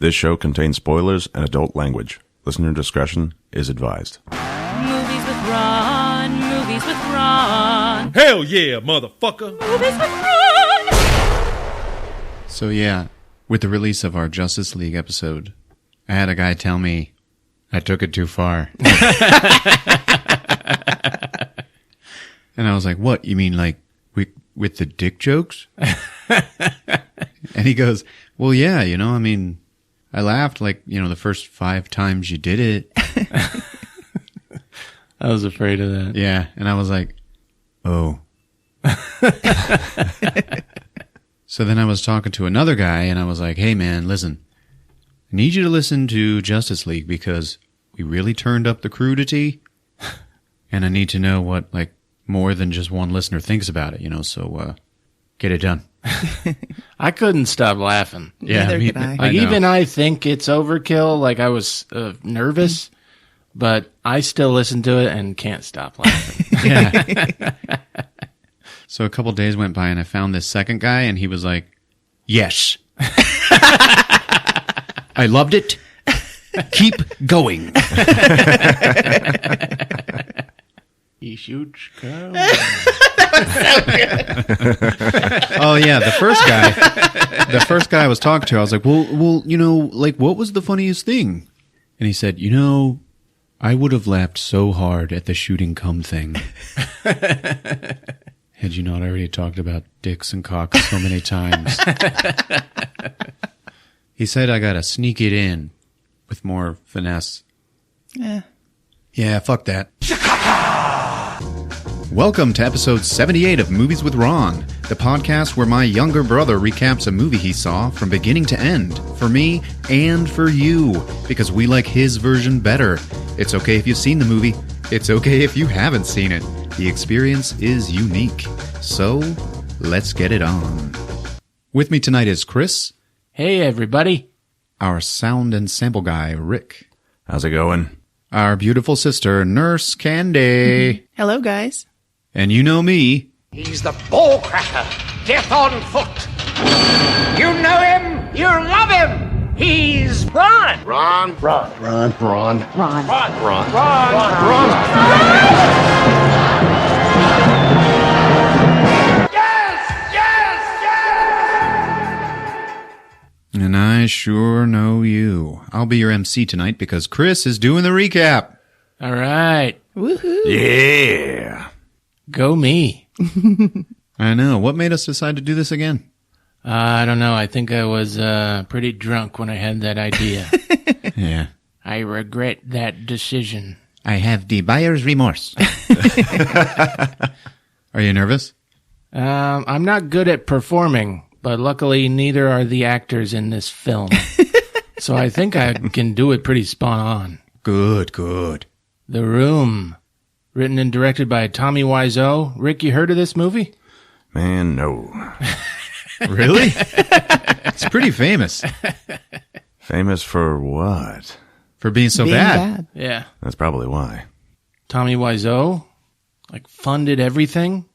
This show contains spoilers and adult language. Listener discretion is advised. Movies with Ron, movies with Ron. Hell yeah, motherfucker. Movies with Ron. So yeah, with the release of our Justice League episode, I had a guy tell me I took it too far. And I was like, what? You mean like with the dick jokes? And he goes, well, yeah, I mean, I laughed like, the first 5 times you did it. I was afraid of that. Yeah. And I was like, oh. So then I was talking to another guy and I was like, hey man, listen, I need you to listen to Justice League because we really turned up the crudity and I need to know what like more than just one listener thinks about it, so get it done. I couldn't stop laughing. Yeah, Neither could I. Like even I think it's overkill. Like I was nervous, but I still listen to it and can't stop laughing. Yeah. So a couple days went by and I found this second guy and he was like, yes. I loved it. Keep going. He shoots cow. Oh yeah, the first guy I was talking to, I was like, well, like what was the funniest thing? And he said, I would have laughed so hard at the shooting cum thing. Had you not already talked about dicks and cocks so many times? He said I gotta sneak it in with more finesse. Yeah, fuck that. Welcome to episode 78 of Movies with Ron, the podcast where my younger brother recaps a movie he saw from beginning to end, for me and for you, because we like his version better. It's okay if you've seen the movie. It's okay if you haven't seen it. The experience is unique. So, let's get it on. With me tonight is Chris. Hey, everybody. Our sound and sample guy, Rick. How's it going? Our beautiful sister, Nurse Candy. Hello, guys. And you know me. He's the ball cracker, death on foot. You know him, you love him. He's Ron. Ron. And I sure know you. I'll be your MC tonight because Chris is doing the recap. All right. Woohoo. Yeah. Go me. I know. What made us decide to do this again? I don't know. I think I was pretty drunk when I had that idea. Yeah. I regret that decision. I have the buyer's remorse. Are you nervous? I'm not good at performing, but luckily neither are the actors in this film. So I think I can do it pretty spot on. Good. The Room. Written and directed by Tommy Wiseau. Rick, you heard of this movie? Man, no. Really? It's pretty famous. Famous for what? For being so Being bad. Yeah. That's probably why. Tommy Wiseau, funded everything.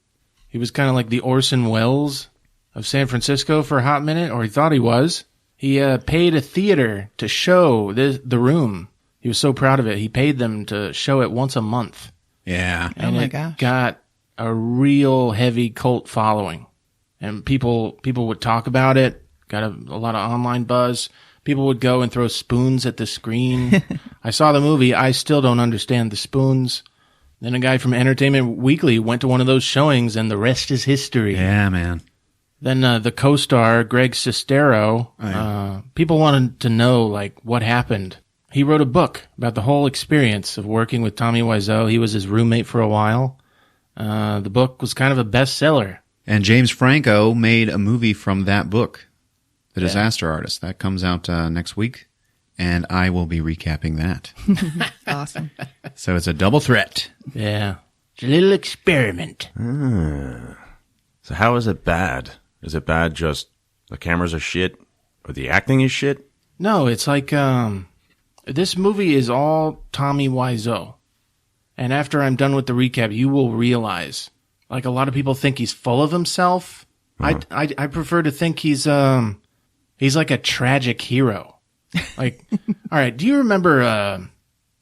He was kind of like the Orson Welles of San Francisco for a hot minute, or he thought he was. He paid a theater to show The Room. He was so proud of it. He paid them to show it once a month. Yeah. And my it gosh. got a real heavy cult following. And people would talk about it, got a lot of online buzz. People would go and throw spoons at the screen. I saw the movie. I still don't understand the spoons. Then a guy from Entertainment Weekly went to one of those showings, and the rest is history. Yeah, man. Then the co-star, Greg Sestero, people wanted to know, what happened. He wrote a book about the whole experience of working with Tommy Wiseau. He was his roommate for a while. The book was kind of a bestseller. And James Franco made a movie from that book, The Disaster Artist. That comes out next week, and I will be recapping that. Awesome. So it's a double threat. Yeah. It's a little experiment. So how is it bad? Is it bad just the cameras are shit or the acting is shit? No, it's like this movie is all Tommy Wiseau. And after I'm done with the recap, you will realize, a lot of people think he's full of himself. I prefer to think he's like a tragic hero. Like, all right, do you remember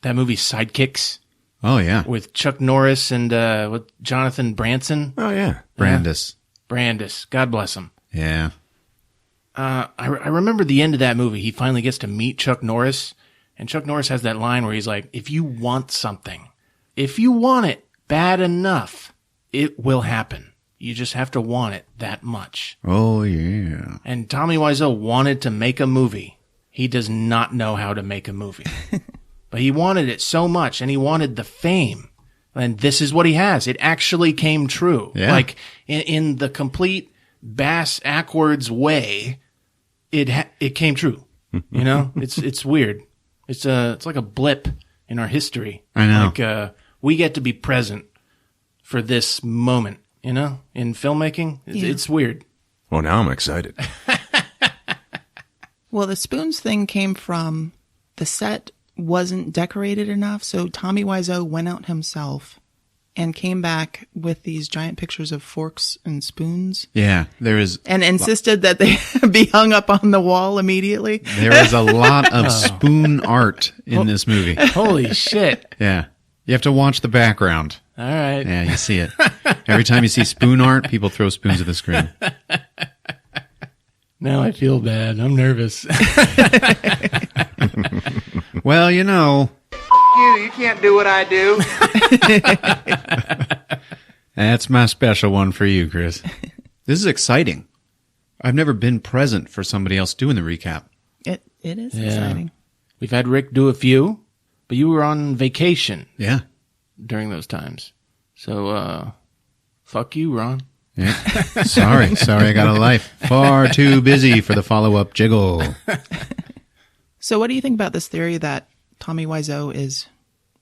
that movie Sidekicks Oh, yeah. with Chuck Norris and with Jonathan Branson? Oh, yeah. Brandis. Brandis, God bless him. Yeah. I remember the end of that movie. He finally gets to meet Chuck Norris, and Chuck Norris has that line where he's like, if you want something, if you want it bad enough, it will happen. You just have to want it that much. Oh, yeah. And Tommy Wiseau wanted to make a movie. He does not know how to make a movie. But he wanted it so much, and he wanted the fame. And this is what he has. It actually came true. Yeah. Like, in the complete bass backwards way, it came true. You know? It's weird. It's like a blip in our history. I know. Like, we get to be present for this moment, you know, in filmmaking. It's weird. Well, now I'm excited. Well, the spoons thing came from the set wasn't decorated enough, so Tommy Wiseau went out himself and came back with these giant pictures of forks and spoons Yeah, there is and insisted that they be hung up on the wall immediately. a lot of spoon art in this movie. Holy shit. Yeah. You have to watch the background. All right. Yeah, you see it. Every time you see spoon art, people throw spoons at the screen. Now I feel bad. I'm nervous. Well, you know, You can't do what I do. that's my special one for you, Chris. This is exciting. I've never been present for somebody else doing the recap. It is Yeah. exciting. We've had Rick do a few, but you were on vacation Yeah. during those times. So, fuck you, Ron. Yeah. Sorry, I got a life. Far too busy for the follow-up jiggle. So what do you think about this theory that Tommy Wiseau is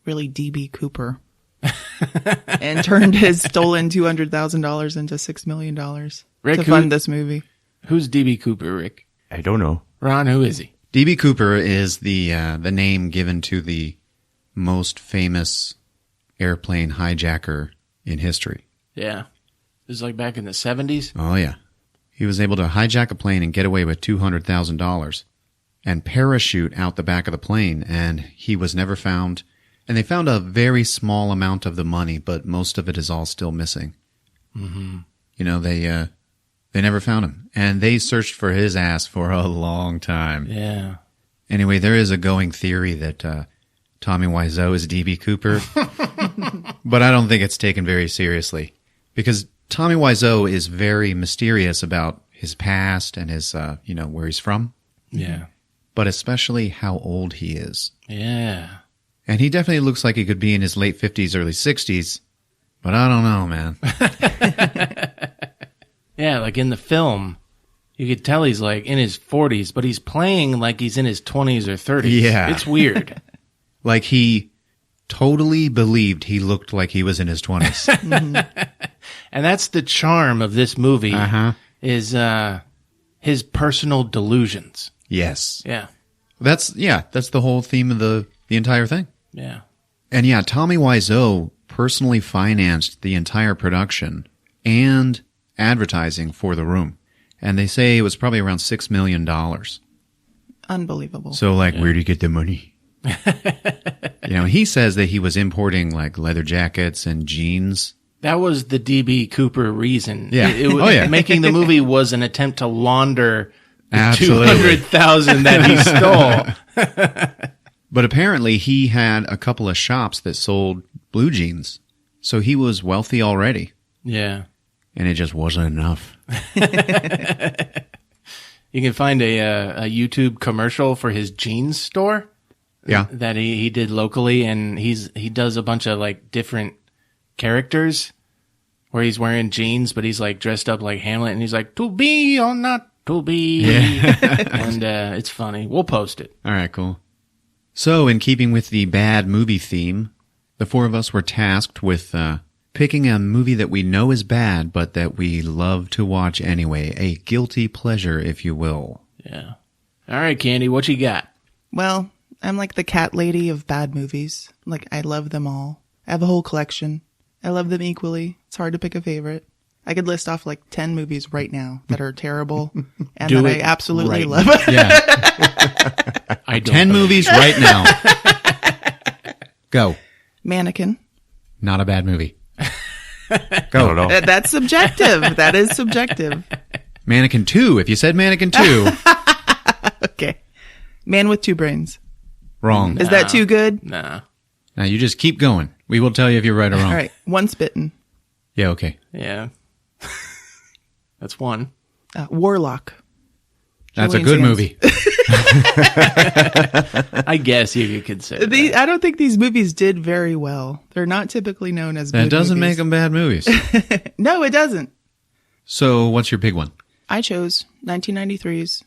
really D.B. Cooper and turned his stolen $200,000 into $6 million Rick, to fund this movie? Who's D.B. Cooper, Rick? I don't know. Ron, who is he? D.B. Cooper is the name given to the most famous airplane hijacker in history. Yeah. This is like back in the 70s? Oh, yeah. He was able to hijack a plane and get away with $200,000 and parachute out the back of the plane, and he was never found. And they found a very small amount of the money, but most of it is all still missing. Mm-hmm. You know, they never found him. And they searched for his ass for a long time. Yeah. Anyway, there is a going theory that Tommy Wiseau is D.B. Cooper, but I don't think it's taken very seriously because Tommy Wiseau is very mysterious about his past and his, where he's from, Yeah. but especially how old he is. Yeah. And he definitely looks like he could be in his late 50s, early 60s, but I don't know, man. Yeah, like in the film, you could tell he's like in his 40s, but he's playing like he's in his 20s or 30s. Yeah. It's weird. Like he totally believed he looked like he was in his 20s. And that's the charm of this movie Uh-huh. is his personal delusions. Yes. Yeah. That's the whole theme of the entire thing. Yeah. And yeah, Tommy Wiseau personally financed the entire production and advertising for The Room. And they say it was probably around $6 million. Unbelievable. So, like, where do you get the money? He says that he was importing, like, leather jackets and jeans. That was the D.B. Cooper reason. Yeah. Making the movie was an attempt to launder the Absolutely. $200,000 that he stole. But apparently he had a couple of shops that sold blue jeans. So he was wealthy already. Yeah. And it just wasn't enough. You can find a YouTube commercial for his jeans store. Yeah. That he did locally, and he does a bunch of like different characters where he's wearing jeans, but he's like dressed up like Hamlet, and he's like, to be or not to be. Yeah. And it's funny. We'll post it. All right, cool. So, in keeping with the bad movie theme, the four of us were tasked with picking a movie that we know is bad, but that we love to watch anyway. A guilty pleasure, if you will. Yeah. All right, Candy, what you got? Well, I'm like the cat lady of bad movies. Like, I love them all. I have a whole collection. I love them equally. It's hard to pick a favorite. I could list off like 10 movies right now that are terrible and Do that I it absolutely right love. Yeah. I don't 10 believe- movies right now. Go. Mannequin. Not a bad movie. Not at all. That's subjective. That is subjective. Mannequin 2. If you said Mannequin 2, Okay. Man with Two Brains. wrong. Is that too good? Nah. Now you just keep going. We will tell you if you're right or wrong. All right. Once Bitten. Yeah, okay. Yeah. That's one. Warlock. That's a Julian good Sands. movie. I guess you could consider that. I don't think these movies did very well. They're not typically known as good That doesn't make movies. them bad movies. No, it doesn't. So what's your big one? I chose 1993's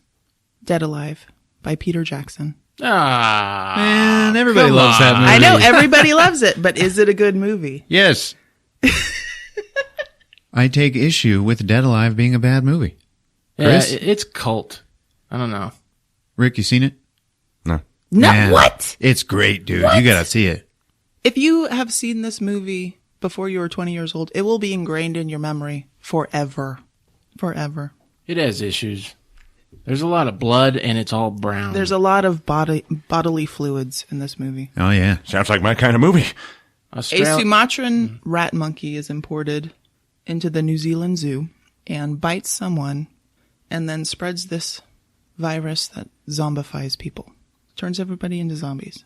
Dead Alive by Peter Jackson. Ah. Man, everybody come loves that on. movie. I know everybody loves it, but is it a good movie? Yes. I take issue with Dead Alive being a bad movie. Yeah, Chris? it's cult. I don't know. Rick, you seen it? No. No, Man, what? It's great, dude. You gotta see it. If you have seen this movie before you were 20 years old, it will be ingrained in your memory forever. Forever. It has issues. There's a lot of blood and it's all brown. There's a lot of bodily fluids in this movie. Oh, yeah. Sounds like my kind of movie. A Sumatran rat monkey is imported into the New Zealand Zoo and bites someone and then spreads this virus that zombifies people. Turns everybody into zombies.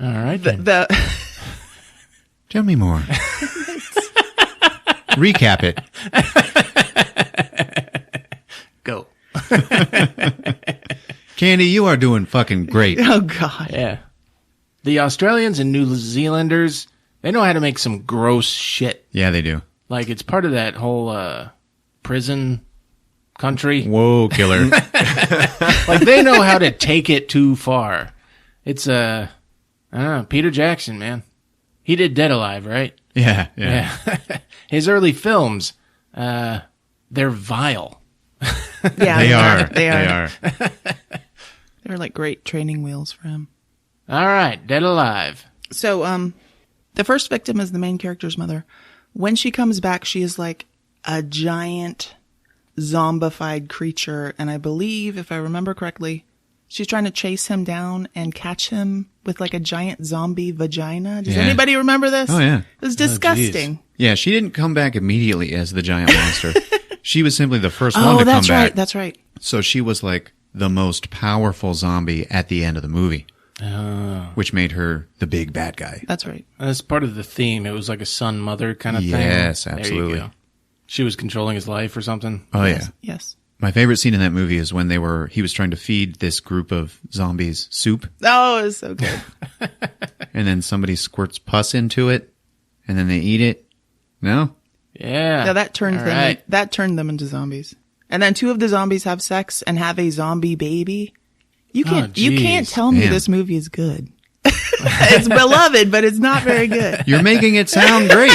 All right. then. Tell me more. Recap it. Go. Candy, you are doing fucking great. Oh, God. Yeah. The Australians and New Zealanders, they know how to make some gross shit. Yeah, they do. Like, it's part of that whole prison country. Whoa, killer. Like, they know how to take it too far. It's, I don't know, Peter Jackson, man. He did Dead Alive, right? Yeah. Yeah. His early films, they're vile. Yeah, They are. They're like great training wheels for him. All right, Dead Alive. So, the first victim is the main character's mother. When she comes back, she is like a giant zombified creature. And I believe, if I remember correctly, she's trying to chase him down and catch him with like a giant zombie vagina. Does Yeah. anybody remember this? Oh, yeah. It was disgusting. Yeah, she didn't come back immediately as the giant monster. She was simply the first one Oh, to come that's back. right. That's right. So she was like the most powerful zombie at the end of the movie, which made her the big bad guy. That's right. That's part of the theme. It was like a son-mother kind of thing. Yes, There you absolutely. go. She was controlling his life or something. Oh, yeah. Yes. My favorite scene in that movie is when he was trying to feed this group of zombies soup, Oh, it was so good. and then somebody squirts pus into it, and then they eat it. No? Yeah. Yeah, that turned All them. right. That turned them into zombies. And then two of the zombies have sex and have a zombie baby. You can't. You can't jeez. tell me Damn. this movie is good. It's beloved, but it's not very good. You're making it sound great.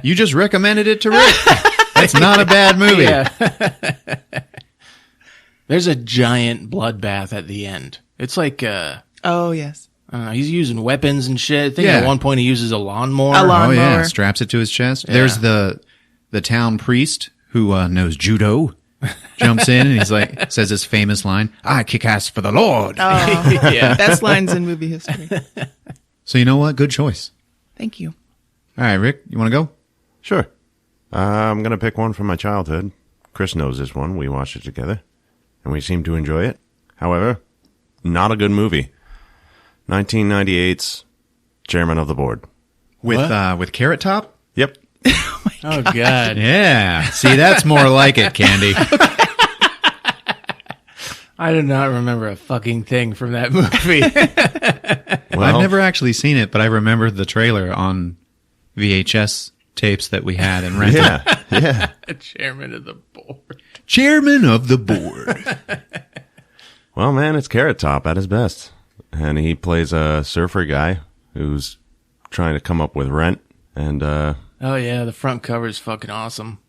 You just recommended it to Rick. That's not a bad movie. Yeah. There's a giant bloodbath at the end. It's like, Oh yes, I don't know, he's using weapons and shit. I think Yeah. at one point he uses a lawnmower. A lawn- Oh yeah, Lawnmower. straps it to his chest. Yeah. There's the town priest who knows judo. Jumps in and he's like, says his famous line, "I kick ass for the Lord." Yeah. best lines in movie history. So you know what? Good choice. Thank you. All right, Rick, you want to go? Sure. I'm going to pick one from my childhood. Chris knows this one. We watched it together, and we seem to enjoy it. However, not a good movie. 1998's Chairman of the Board. With Carrot Top? Yep. Oh, God. Yeah. See, that's more like it, Candy. I do not remember a fucking thing from that movie. Well, I've never actually seen it, but I remember the trailer on VHS tapes that we had and rented. Yeah. Yeah. Chairman of the board. Chairman of the board. Well, man, it's Carrot Top at his best. And he plays a surfer guy who's trying to come up with rent. And Oh, yeah. The front cover is fucking awesome.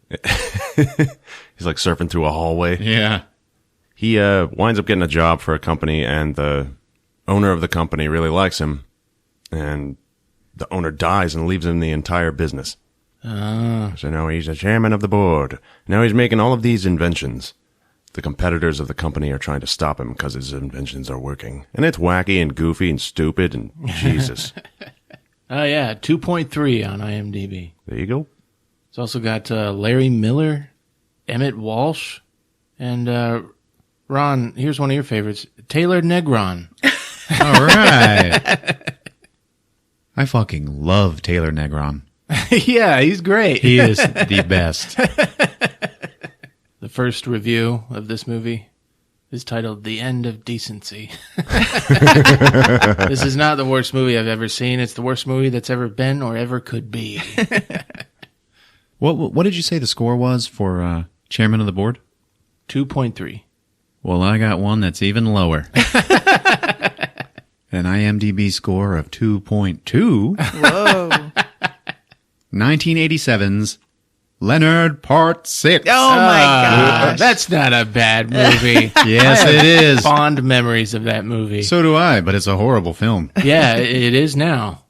he's like surfing through a hallway. Yeah. He winds up getting a job for a company, and the owner of the company really likes him. And the owner dies and leaves him the entire business. So now he's a chairman of the board. Now he's making all of these inventions. The competitors of the company are trying to stop him because his inventions are working. And it's wacky and goofy and stupid and Jesus. Oh, yeah, 2.3 on IMDb. There you go. It's also got Larry Miller, Emmett Walsh, and Ron, here's one of your favorites, Taylor Negron. All right. I fucking love Taylor Negron. Yeah, he's great. He is the best. The first review of this movie is titled The End of Decency. This is not the worst movie I've ever seen. It's the worst movie that's ever been or ever could be. What did you say the score was for chairman of the board? 2.3. Well, I got one that's even lower. An IMDb score of 2.2. Whoa. 1987's Leonard Part 6. Oh my gosh. That's not a bad movie. Yes, it is. Fond memories of that movie. So do I, but it's a horrible film. Yeah, it is now.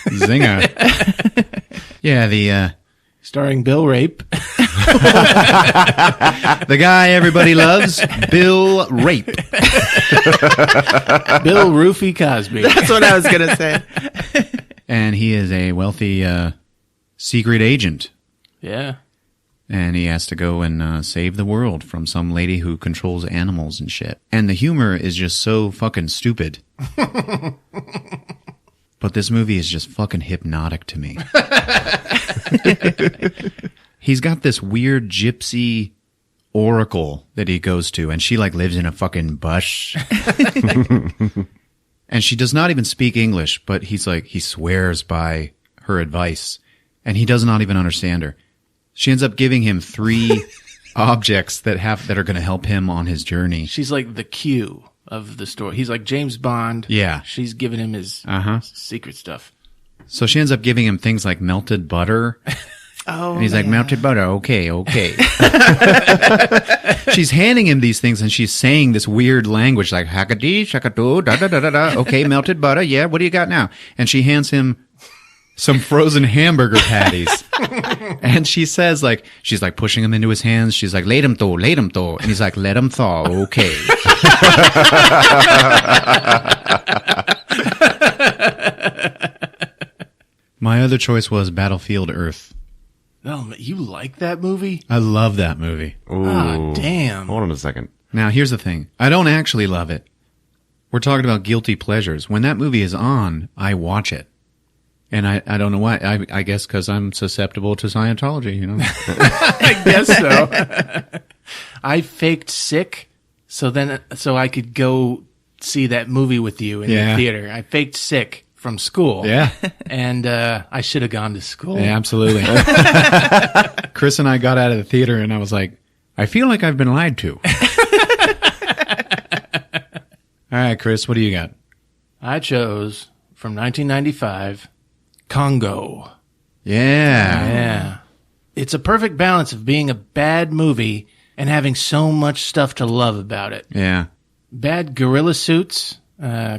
Zinger. Yeah, the Starring Bill Rape. the guy everybody loves, Bill Rape. Bill Roofy Cosby. That's what I was going to say. And he is a wealthy secret agent. Yeah. And he has to go and save the world from some lady who controls animals and shit. And the humor is just so fucking stupid. But this movie is just fucking hypnotic to me. He's got this weird gypsy oracle that he goes to, and she like lives in a fucking bush. And she does not even speak English, but he swears by her advice, and he does not even understand her. She ends up giving him 3 objects that are going to help him on his journey. She's like the Q of the story. He's like James Bond. Yeah. She's giving him his secret stuff. So she ends up giving him things like melted butter. Oh, and he's like, yeah. melted butter, okay. She's handing him these things, and she's saying this weird language like, hackadee, shakadoo, da-da-da-da-da. Okay, melted butter, yeah, what do you got now? And she hands him some frozen hamburger patties. And she says, like, she's like pushing them into his hands. She's like, let him thaw. And he's like, let him thaw, okay. My other choice was Battlefield Earth. Oh, you like that movie? I love that movie. Ooh. Ah, damn. Hold on a second. Now, here's the thing. I don't actually love it. We're talking about guilty pleasures. When that movie is on, I watch it. And I don't know why. I guess because I'm susceptible to Scientology, you know? I guess so. I faked sick so I could go see that movie with you in the theater. I faked sick from school. Yeah. And I should have gone to school. Yeah, absolutely. Chris and I got out of the theater, and I was like, I feel like I've been lied to. All right, Chris, what do you got? I chose, from 1995, Congo. Yeah. Yeah. It's a perfect balance of being a bad movie and having so much stuff to love about it. Yeah. Bad gorilla suits,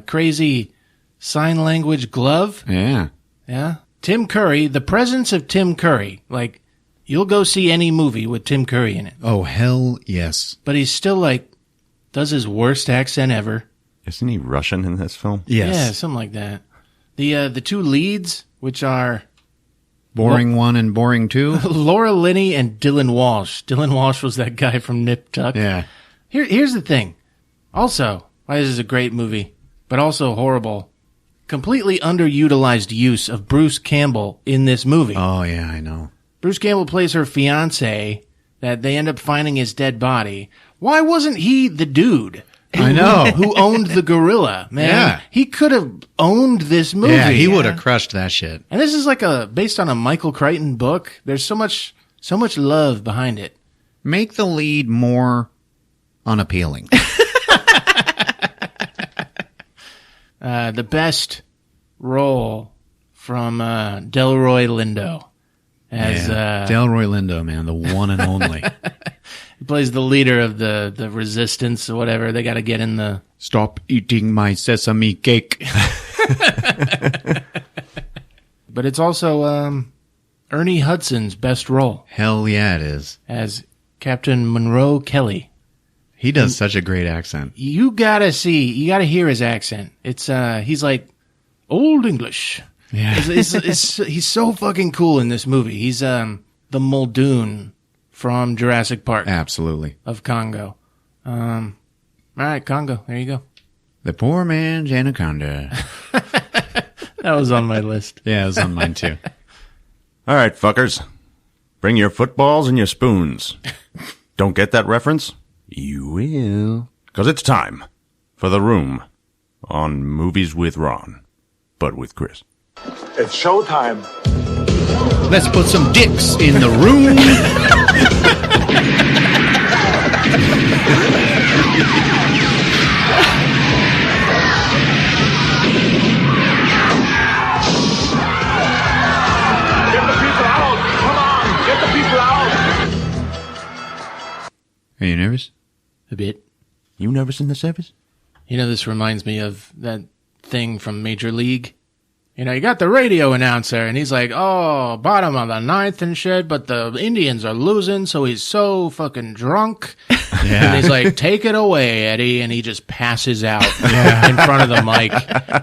crazy sign language glove. Yeah. Yeah. Tim Curry, the presence of Tim Curry. Like, you'll go see any movie with Tim Curry in it. Oh, hell yes. But he's still like, does his worst accent ever. Isn't he Russian in this film? Yes. Yeah, something like that. The 2 leads, which are Boring 1 and Boring 2. Laura Linney and Dylan Walsh. Dylan Walsh was that guy from Nip Tuck. Yeah. Here's the thing. Also, why this is a great movie, but also horrible. Completely underutilized use of Bruce Campbell in this movie. Oh, yeah, I know. Bruce Campbell plays her fiance that they end up finding his dead body. Why wasn't he the dude? I know. Who owned the gorilla, man? Yeah. He could have owned this movie. Yeah, he would have crushed that shit. And this is like based on a Michael Crichton book. There's so much love behind it. Make the lead more unappealing. The best role from Delroy Lindo as Delroy Lindo, man, the one and only. he plays the leader of the resistance or whatever. They got to get in the Stop eating my sesame cake. But it's also Ernie Hudson's best role Hell yeah, it is. as Captain Monroe Kelly. He does such a great accent. You gotta hear his accent. It's he's like old English. Yeah. He's so fucking cool in this movie. He's the Muldoon from Jurassic Park Absolutely. of Congo. All right, Congo. There you go. The poor man's anaconda. That was on my list. Yeah, it was on mine too. All right, fuckers. Bring your footballs and your spoons. Don't get that reference? You will. Because it's time for The Room on Movies with Ron, but with Chris. It's showtime. Let's put some dicks in the room. Get the people out. Come on. Get the people out. Are you nervous? A bit. You nervous in the service? You know, this reminds me of that thing from Major League. You know, you got the radio announcer, and he's like, oh, bottom of the ninth and shit, but the Indians are losing, so he's so fucking drunk. And he's like, take it away, Eddie. And he just passes out in front of the mic.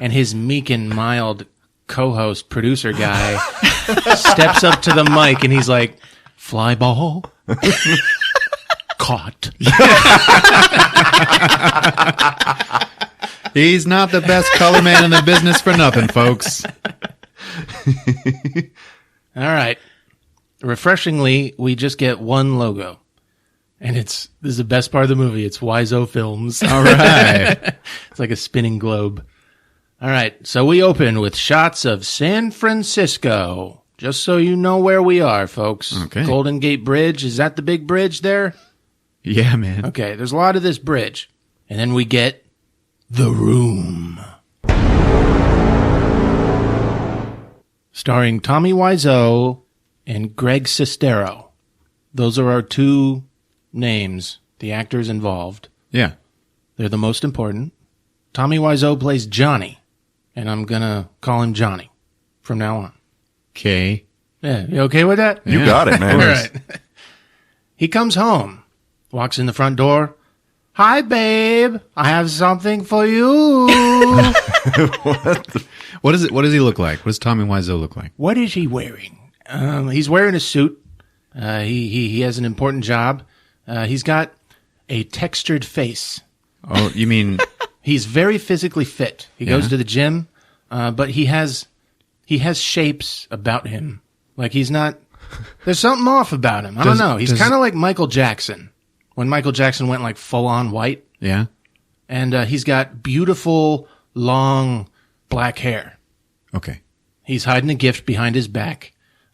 And his meek and mild co-host, producer guy, steps up to the mic, and he's like, fly ball. Caught. He's not the best color man in the business for nothing, folks. All right. Refreshingly, we just get one logo. And this is the best part of the movie. It's Wiseau Films. All right. It's like a spinning globe. All right. So we open with shots of San Francisco. Just so you know where we are, folks. Okay. Golden Gate Bridge. Is that the big bridge there? Yeah, man. Okay. There's a lot of this bridge. And then we get The Room. Starring Tommy Wiseau and Greg Sestero. Those are our two names, the actors involved. Yeah. They're the most important. Tommy Wiseau plays Johnny, and I'm going to call him Johnny from now on. Okay. Yeah, you okay with that? You got it, man. All right. He comes home, walks in the front door. Hi, babe. I have something for you. What does he look like? What does Tommy Wiseau look like? What is he wearing? He's wearing a suit. He has an important job. He's got a textured face. Oh, you mean He's very physically fit. He goes to the gym, but he has shapes about him. Like he's not. There's something off about him. I don't know. He's kind of like Michael Jackson when Michael Jackson went like full on white. Yeah. And he's got beautiful long black hair. Okay. He's hiding a gift behind his back.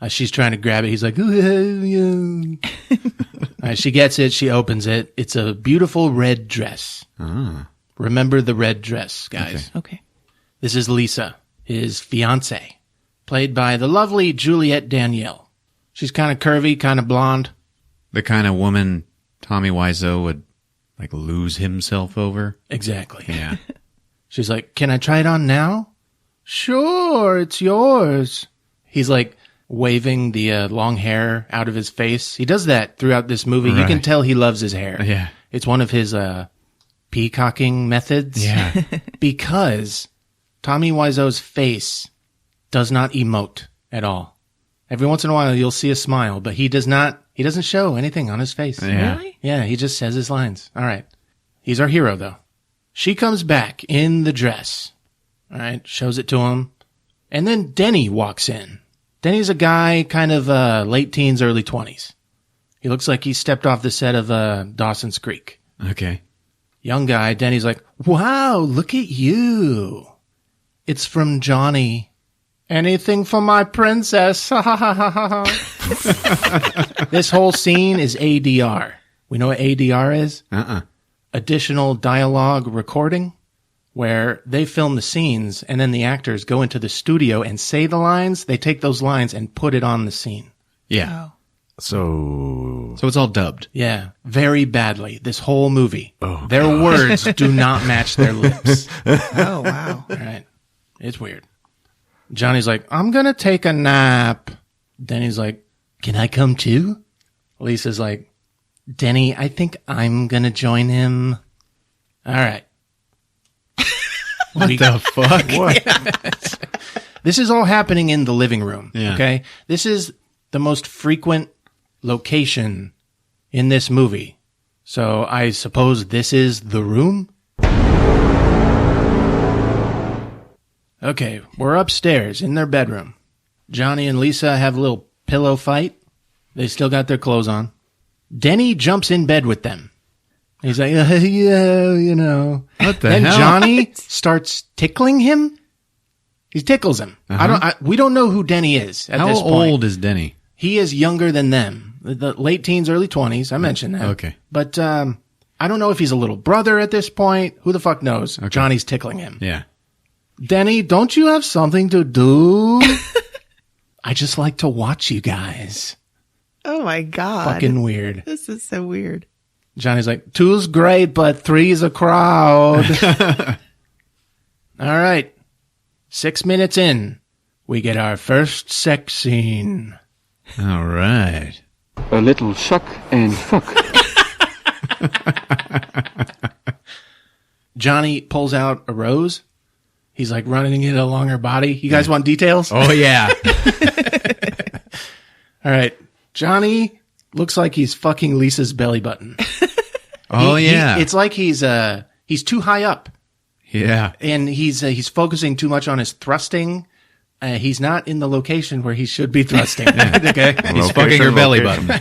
She's trying to grab it. He's like, she gets it. She opens it. It's a beautiful red dress. Remember the red dress, guys. Okay. This is Lisa, his fiance, played by the lovely Juliette Danielle. She's kind of curvy, kind of blonde. The kind of woman Tommy Wiseau would like lose himself over. Exactly. Yeah. She's like, can I try it on now? Sure, it's yours. He's like waving the long hair out of his face. He does that throughout this movie. You can Right. tell he loves his hair. Yeah. It's one of his peacocking methods. Yeah. Because Tommy Wiseau's face does not emote at all. Every once in a while you'll see a smile, but he doesn't show anything on his face. Yeah. Really? Yeah, he just says his lines. All right. He's our hero, though. She comes back in the dress. All right, shows it to him. And then Denny walks in. Denny's a guy kind of late teens, early 20s. He looks like he stepped off the set of Dawson's Creek. Okay. Young guy. Denny's like, wow, look at you. It's from Johnny. Anything for my princess. This whole scene is ADR. We know what ADR is? Additional dialogue recording, where they film the scenes and then the actors go into the studio and say the lines. They take those lines and put it on the scene. Yeah. Oh. So, So it's all dubbed. Yeah, very badly. This whole movie. Their words do not match their lips. Oh, wow. All right. It's weird. Johnny's like, I'm going to take a nap. Denny's like, can I come too? Lisa's like, Denny, I think I'm going to join him. All right. What the fuck? What? This is all happening in the living room. Yeah. Okay. This is the most frequent location in this movie. So I suppose this is the room. Okay. We're upstairs in their bedroom. Johnny and Lisa have a little pillow fight. They still got their clothes on. Denny jumps in bed with them. He's like, yeah, you know. What the then hell? Johnny starts tickling him. He tickles him. We don't know who Denny is at this point. How old is Denny? He is younger than them. The late teens, early 20s. I mentioned that. Okay. But I don't know if he's a little brother at this point. Who the fuck knows? Okay. Johnny's tickling him. Yeah. Denny, don't you have something to do? I just like to watch you guys. Oh my God. Fucking weird. This is so weird. Johnny's like, 2's great, but 3's a crowd. All right. 6 minutes in, we get our first sex scene. All right. A little shuck and fuck. Johnny pulls out a rose. He's like running it along her body. You guys want details? Oh, yeah. All right. Johnny looks like he's fucking Lisa's belly button. Oh, yeah. It's like he's too high up. Yeah. And he's focusing too much on his thrusting. He's not in the location where he should be thrusting. Okay. He's fucking her belly button.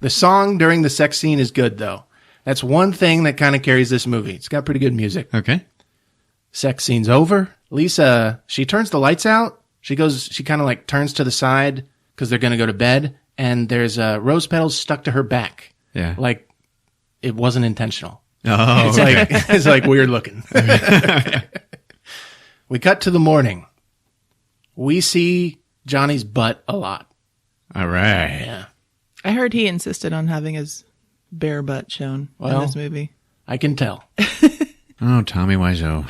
The song during the sex scene is good, though. That's one thing that kind of carries this movie. It's got pretty good music. Okay. Sex scene's over. Lisa, she turns the lights out. She kind of like turns to the side because they're going to go to bed. And there's rose petals stuck to her back. Yeah. Like it wasn't intentional. Oh, It's like weird looking. We cut to the morning. We see Johnny's butt a lot. all right. Yeah. I heard he insisted on having his bare butt shown in this movie. I can tell. Oh, Tommy Wiseau.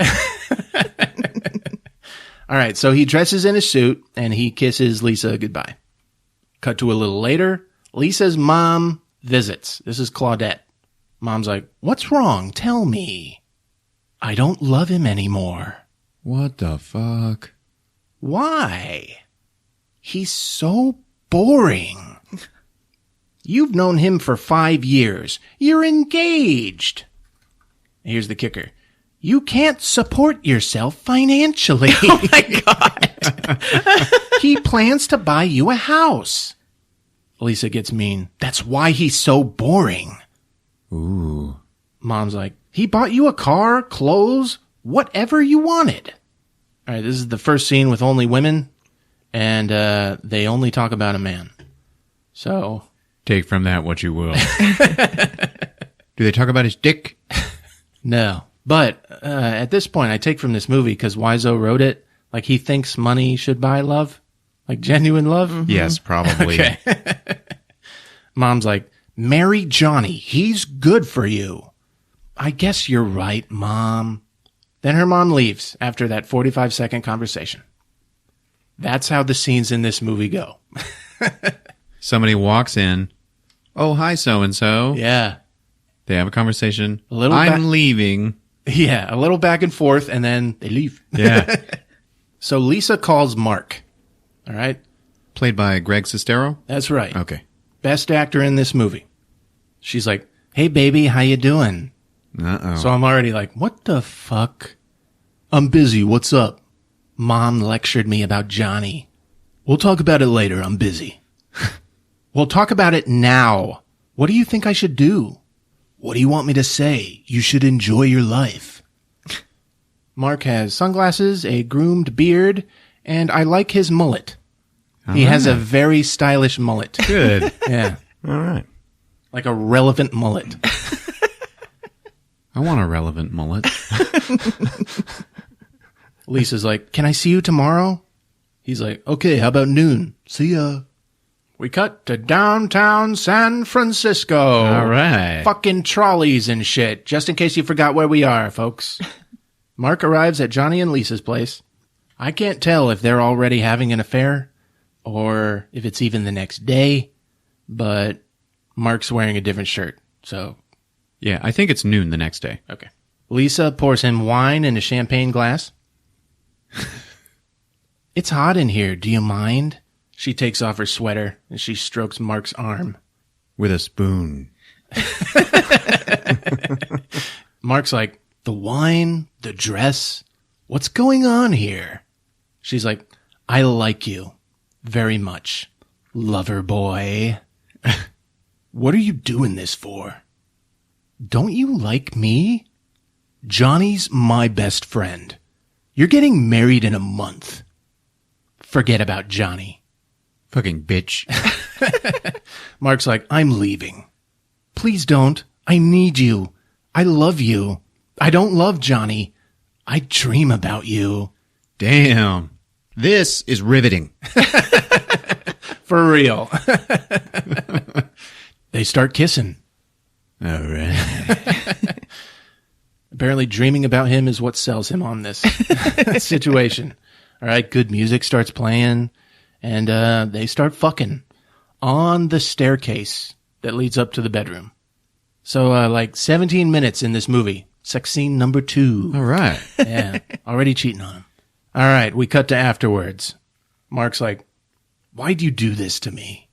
All right. So he dresses in his suit and he kisses Lisa goodbye. Cut to a little later. Lisa's mom visits. This is Claudette. Mom's like, what's wrong? Tell me. I don't love him anymore. What the fuck? Why? He's so boring. You've known him for 5 years. You're engaged. Here's the kicker. You can't support yourself financially. Oh my God. He plans to buy you a house. Lisa gets mean. That's why he's so boring. Ooh. Mom's like, he bought you a car, clothes, whatever you wanted. All right, this is the first scene with only women, and they only talk about a man. So Take from that what you will. Do they talk about his dick? no. But at this point, I take from this movie, because Wiseau wrote it, like he thinks money should buy love, like genuine love. Mm-hmm. Yes, probably. Okay. Mom's like, marry Johnny. He's good for you. I guess you're right, Mom. Then her mom leaves after that 45-second conversation. That's how the scenes in this movie go. Somebody walks in. Oh, hi, so-and-so. Yeah. They have a conversation. A little I'm leaving. Yeah, a little back and forth, and then they leave. Yeah. So Lisa calls Mark. All right? Played by Greg Sestero? That's right. Okay. Best actor in this movie. She's like, hey, baby, how you doing? Uh-oh. So I'm already like, what the fuck? I'm busy. What's up? Mom lectured me about Johnny. We'll talk about it later. I'm busy. We'll talk about it now. What do you think I should do? What do you want me to say? You should enjoy your life. Mark has sunglasses, a groomed beard, and I like his mullet. He has a very stylish mullet. Good. Yeah. All right. Like a relevant mullet. I want a relevant mullet. Lisa's like, can I see you tomorrow? He's like, okay, how about noon? See ya. We cut to downtown San Francisco. All right. Fucking trolleys and shit, just in case you forgot where we are, folks. Mark arrives at Johnny and Lisa's place. I can't tell if they're already having an affair or if it's even the next day, but Mark's wearing a different shirt, so... Yeah, I think it's noon the next day. Okay. Lisa pours him wine in a champagne glass. It's hot in here. Do you mind? She takes off her sweater and she strokes Mark's arm. With a spoon. Mark's like, the wine, the dress, what's going on here? She's like, I like you very much, lover boy. What are you doing this for? Don't you like me? Johnny's my best friend. You're getting married in a month. Forget about Johnny. Fucking bitch. Mark's like, I'm leaving. Please don't. I need you. I love you. I don't love Johnny. I dream about you. Damn. This is riveting. For real. They start kissing. All right. Apparently dreaming about him is what sells him on this situation. All right, good music starts playing, and they start fucking on the staircase that leads up to the bedroom. So, like 17 minutes in this movie. Sex scene number 2. All right. Yeah, already cheating on him. All right, we cut to afterwards. Mark's like, why'd you do this to me?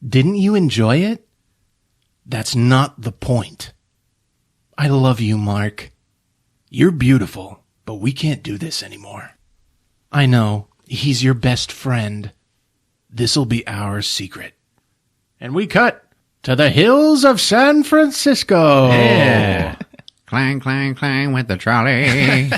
Didn't you enjoy it? That's not the point. I love you, Mark. You're beautiful, but we can't do this anymore. I know. He's your best friend. This'll be our secret. And we cut to the hills of San Francisco. Yeah. Clang, clang, clang with the trolley.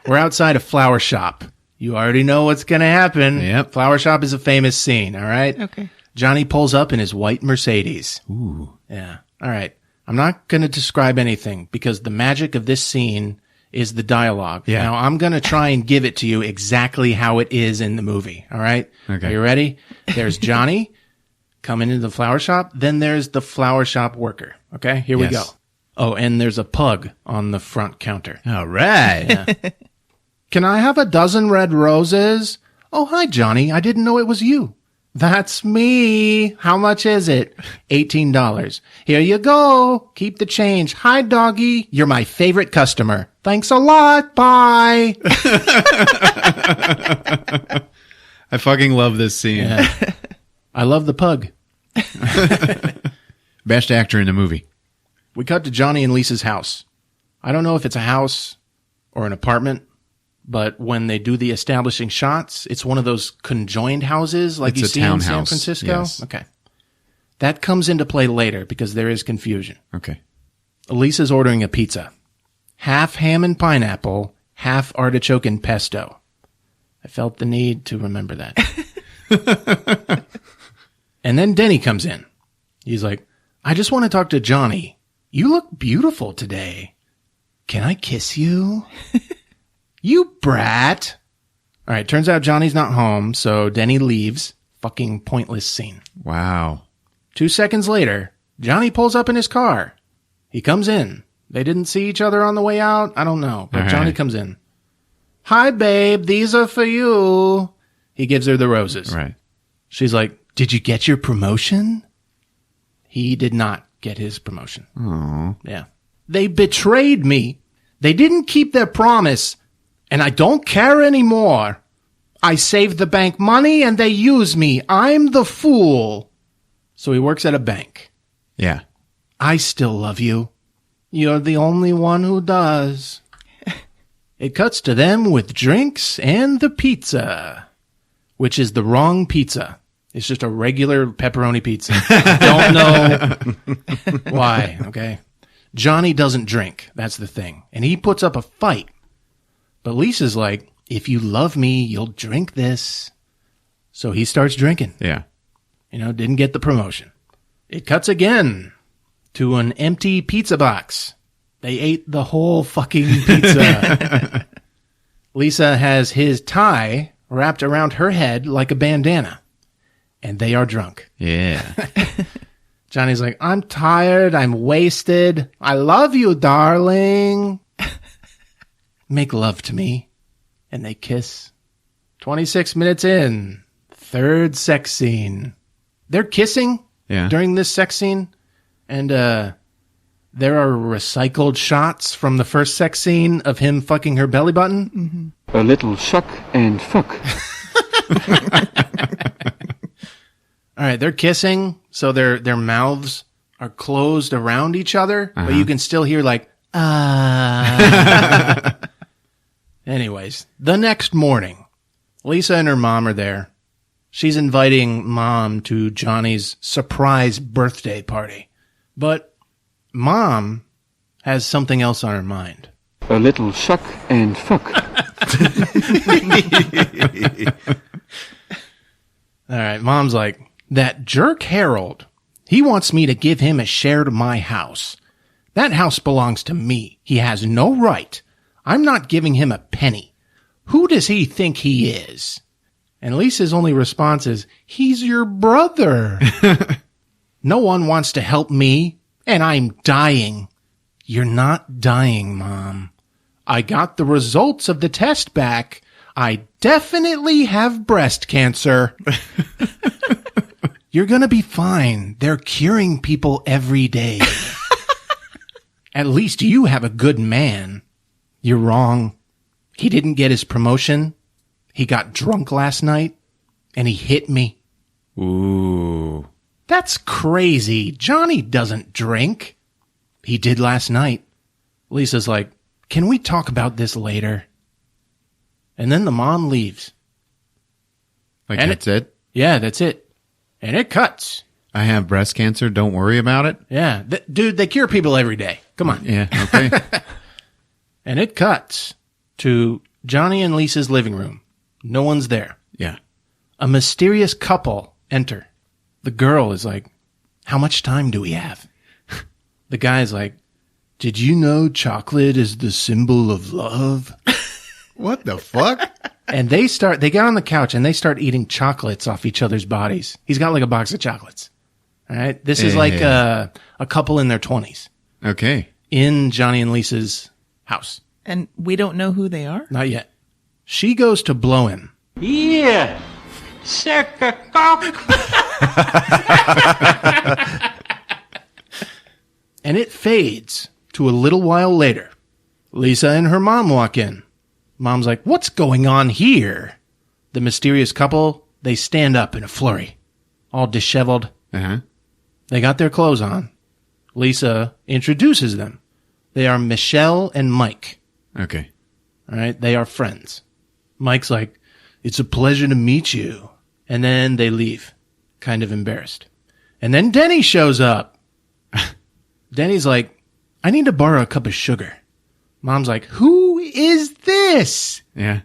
We're outside a flower shop. You already know what's going to happen. Yep. Flower shop is a famous scene, all right? Okay. Johnny pulls up in his white Mercedes. Ooh. Yeah. All right. I'm not going to describe anything because the magic of this scene is the dialogue. Yeah. Now, I'm going to try and give it to you exactly how it is in the movie. All right? Okay. Are you ready? There's Johnny coming into the flower shop. Then there's the flower shop worker. Okay? Here we Yes. go. Oh, and there's a pug on the front counter. All right. Yeah. Can I have a dozen red roses? Oh, hi, Johnny. I didn't know it was you. That's me. How much is it? $18. Here you go. Keep the change. Hi, doggy. You're my favorite customer. Thanks a lot. Bye. I fucking love this scene. Yeah. I love the pug. Best actor in the movie. We cut to Johnny and Lisa's house. I don't know if it's a house or an apartment, but when they do the establishing shots, it's one of those conjoined houses like It's you a see in San townhouse, Francisco. yes. Okay. That comes into play later because there is confusion. Okay. Lisa's ordering a pizza. Half ham and pineapple, half artichoke and pesto. I felt the need to remember that. And then Denny comes in. He's like, I just want to talk to Johnny. You look beautiful today. Can I kiss you? You brat. All right, turns out Johnny's not home, so Denny leaves. Fucking pointless scene. Wow. 2 seconds later, Johnny pulls up in his car. He comes in. They didn't see each other on the way out. I don't know, but All right. Johnny comes in. Hi, babe. These are for you. He gives her the roses. Right. She's like, did you get your promotion? He did not get his promotion. Aww. Yeah. They betrayed me. They didn't keep their promise, and I don't care anymore. I saved the bank money, and they use me. I'm the fool. So he works at a bank. Yeah. I still love you. You're the only one who does. It cuts to them with drinks and the pizza, which is the wrong pizza. It's just a regular pepperoni pizza. I don't know why, okay? Johnny doesn't drink. That's the thing. And he puts up a fight. But Lisa's like, if you love me, you'll drink this. So he starts drinking. Yeah. You know, didn't get the promotion. It cuts again to an empty pizza box. They ate the whole fucking pizza. Lisa has his tie wrapped around her head like a bandana. And they are drunk. Yeah. Johnny's like, I'm tired. I'm wasted. I love you, darling. Make love to me. And they kiss 26 minutes in, third sex scene. They're kissing during this sex scene, and there are recycled shots from the first sex scene of him fucking her belly button. Mm-hmm. A little shuck and fuck. All right, they're kissing, so their mouths are closed around each other, but you can still hear like, ah. Anyways, the next morning, Lisa and her mom are there. She's inviting Mom to Johnny's surprise birthday party. But Mom has something else on her mind. A little shuck and fuck. All right, Mom's like, that jerk Harold, he wants me to give him a share to my house. That house belongs to me. He has no right. I'm not giving him a penny. Who does he think he is? And Lisa's only response is, he's your brother. No one wants to help me, and I'm dying. You're not dying, Mom. I got the results of the test back. I definitely have breast cancer. You're gonna be fine. They're curing people every day. At least you have a good man. You're wrong. He didn't get his promotion. He got drunk last night, and he hit me. Ooh. That's crazy. Johnny doesn't drink. He did last night. Lisa's like, can we talk about this later? And then the mom leaves. Like, And that's it? Yeah, that's it. And it cuts. I have breast cancer. Don't worry about it. Yeah. Dude, they cure people every day. Come on. Yeah, okay. And it cuts to Johnny and Lisa's living room. No one's there. Yeah. A mysterious couple enter. The girl is like, how much time do we have? The guy's like, did you know chocolate is the symbol of love? What the fuck? And they get on the couch and they start eating chocolates off each other's bodies. He's got like a box of chocolates. All right. This is like a couple in their 20s Okay. in Johnny and Lisa's house. And we don't know who they are? Not yet. She goes to blow him. Yeah. Suck a cock. And it fades to a little while later. Lisa and her mom walk in. Mom's like, what's going on here? The mysterious couple, they stand up in a flurry, all disheveled. Uh-huh. They got their clothes on. Lisa introduces them. They are Michelle and Mike. Okay. All right, they are friends. Mike's like, it's a pleasure to meet you. And then they leave, kind of embarrassed. And then Denny shows up. Denny's like, I need to borrow a cup of sugar. Mom's like, who is this? Yeah.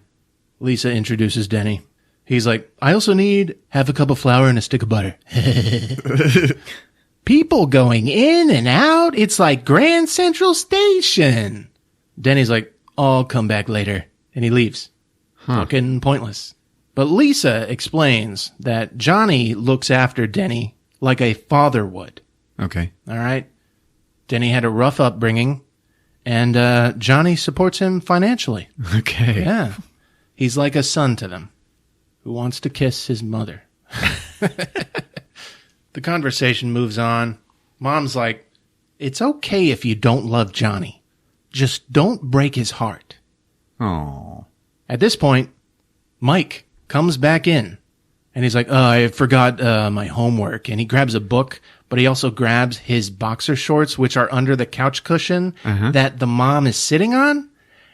Lisa introduces Denny. He's like, I also need half a cup of flour and a stick of butter. People going in and out. It's like Grand Central Station. Denny's like, I'll come back later. And he leaves. Fucking pointless. But Lisa explains that Johnny looks after Denny like a father would. Okay. All right? Denny had a rough upbringing, and Johnny supports him financially. Okay. Yeah. He's like a son to them who wants to kiss his mother. The conversation moves on. Mom's like, it's okay if you don't love Johnny. Just don't break his heart. Oh. At this point, Mike comes back in, and he's like, oh, I forgot my homework. And he grabs a book, but he also grabs his boxer shorts, which are under the couch cushion that the mom is sitting on.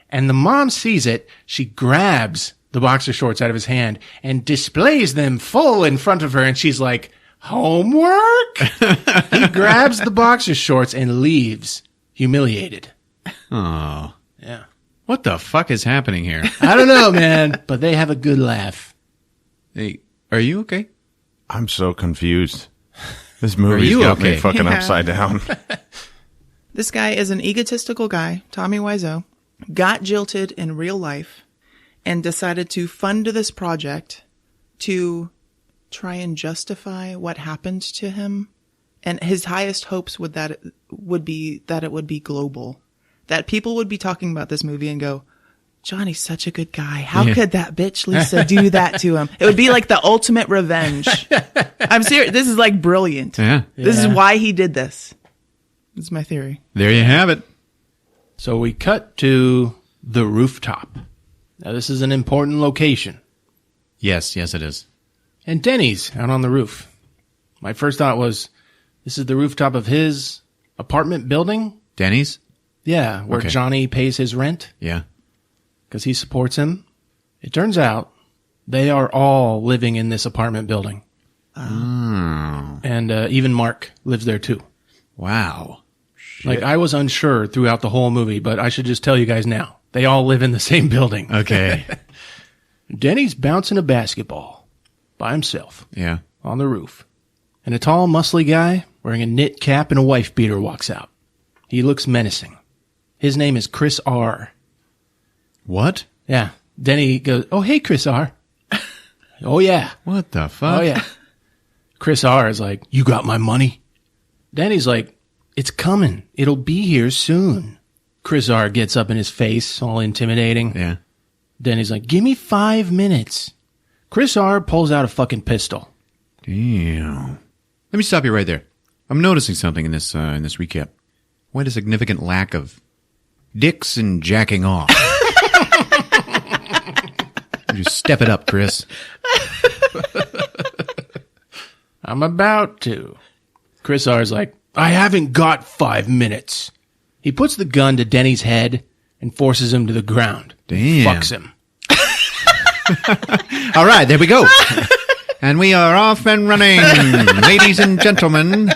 And the mom sees it. She grabs the boxer shorts out of his hand and displays them full in front of her. And she's like, homework? He grabs the boxer shorts and leaves, humiliated. Oh. Yeah. What the fuck is happening here? I don't know, man, but they have a good laugh. Hey, are you okay? I'm so confused. This movie's you got okay? me fucking Yeah. upside down. This guy is an egotistical guy, Tommy Wiseau, got jilted in real life and decided to fund this project to try and justify what happened to him. And his highest hopes would be that it would be global. That people would be talking about this movie and go, Johnny's such a good guy. How could that bitch Lisa do that to him? It would be like the ultimate revenge. I'm serious. This is like brilliant. Yeah. This is why he did this. This is my theory. There you have it. So we cut to the rooftop. Now, this is an important location. Yes, it is. And Denny's out on the roof. My first thought was, this is the rooftop of his apartment building? Denny's? Yeah, where Okay. Johnny pays his rent Yeah. because he supports him. It turns out they are all living in this apartment building. And even Mark lives there too. Wow. Like, I was unsure throughout the whole movie, but I should just tell you guys now. They all live in the same building. Okay. Denny's bouncing a basketball by himself Yeah. on the roof. And a tall, muscly guy wearing a knit cap and a wife beater walks out. He looks menacing. His name is Chris R. What? Yeah. Denny goes, "Oh, hey, Chris R." "Oh, yeah. What the fuck? Oh, yeah." Chris R is like, "You got my money?" Denny's like, "It's coming. It'll be here soon." Chris R gets up in his face, all intimidating. Yeah. Denny's like, "Give me 5 minutes." Chris R pulls out a fucking pistol. Damn. Let me stop you right there. I'm noticing something in this recap. Quite a significant lack of dicks and jacking off. Just step it up, Chris. "I'm about to." Chris R's like, "I haven't got 5 minutes." He puts the gun to Denny's head and forces him to the ground. Damn. Fucks him. All right, there we go. And we are off and running, ladies and gentlemen.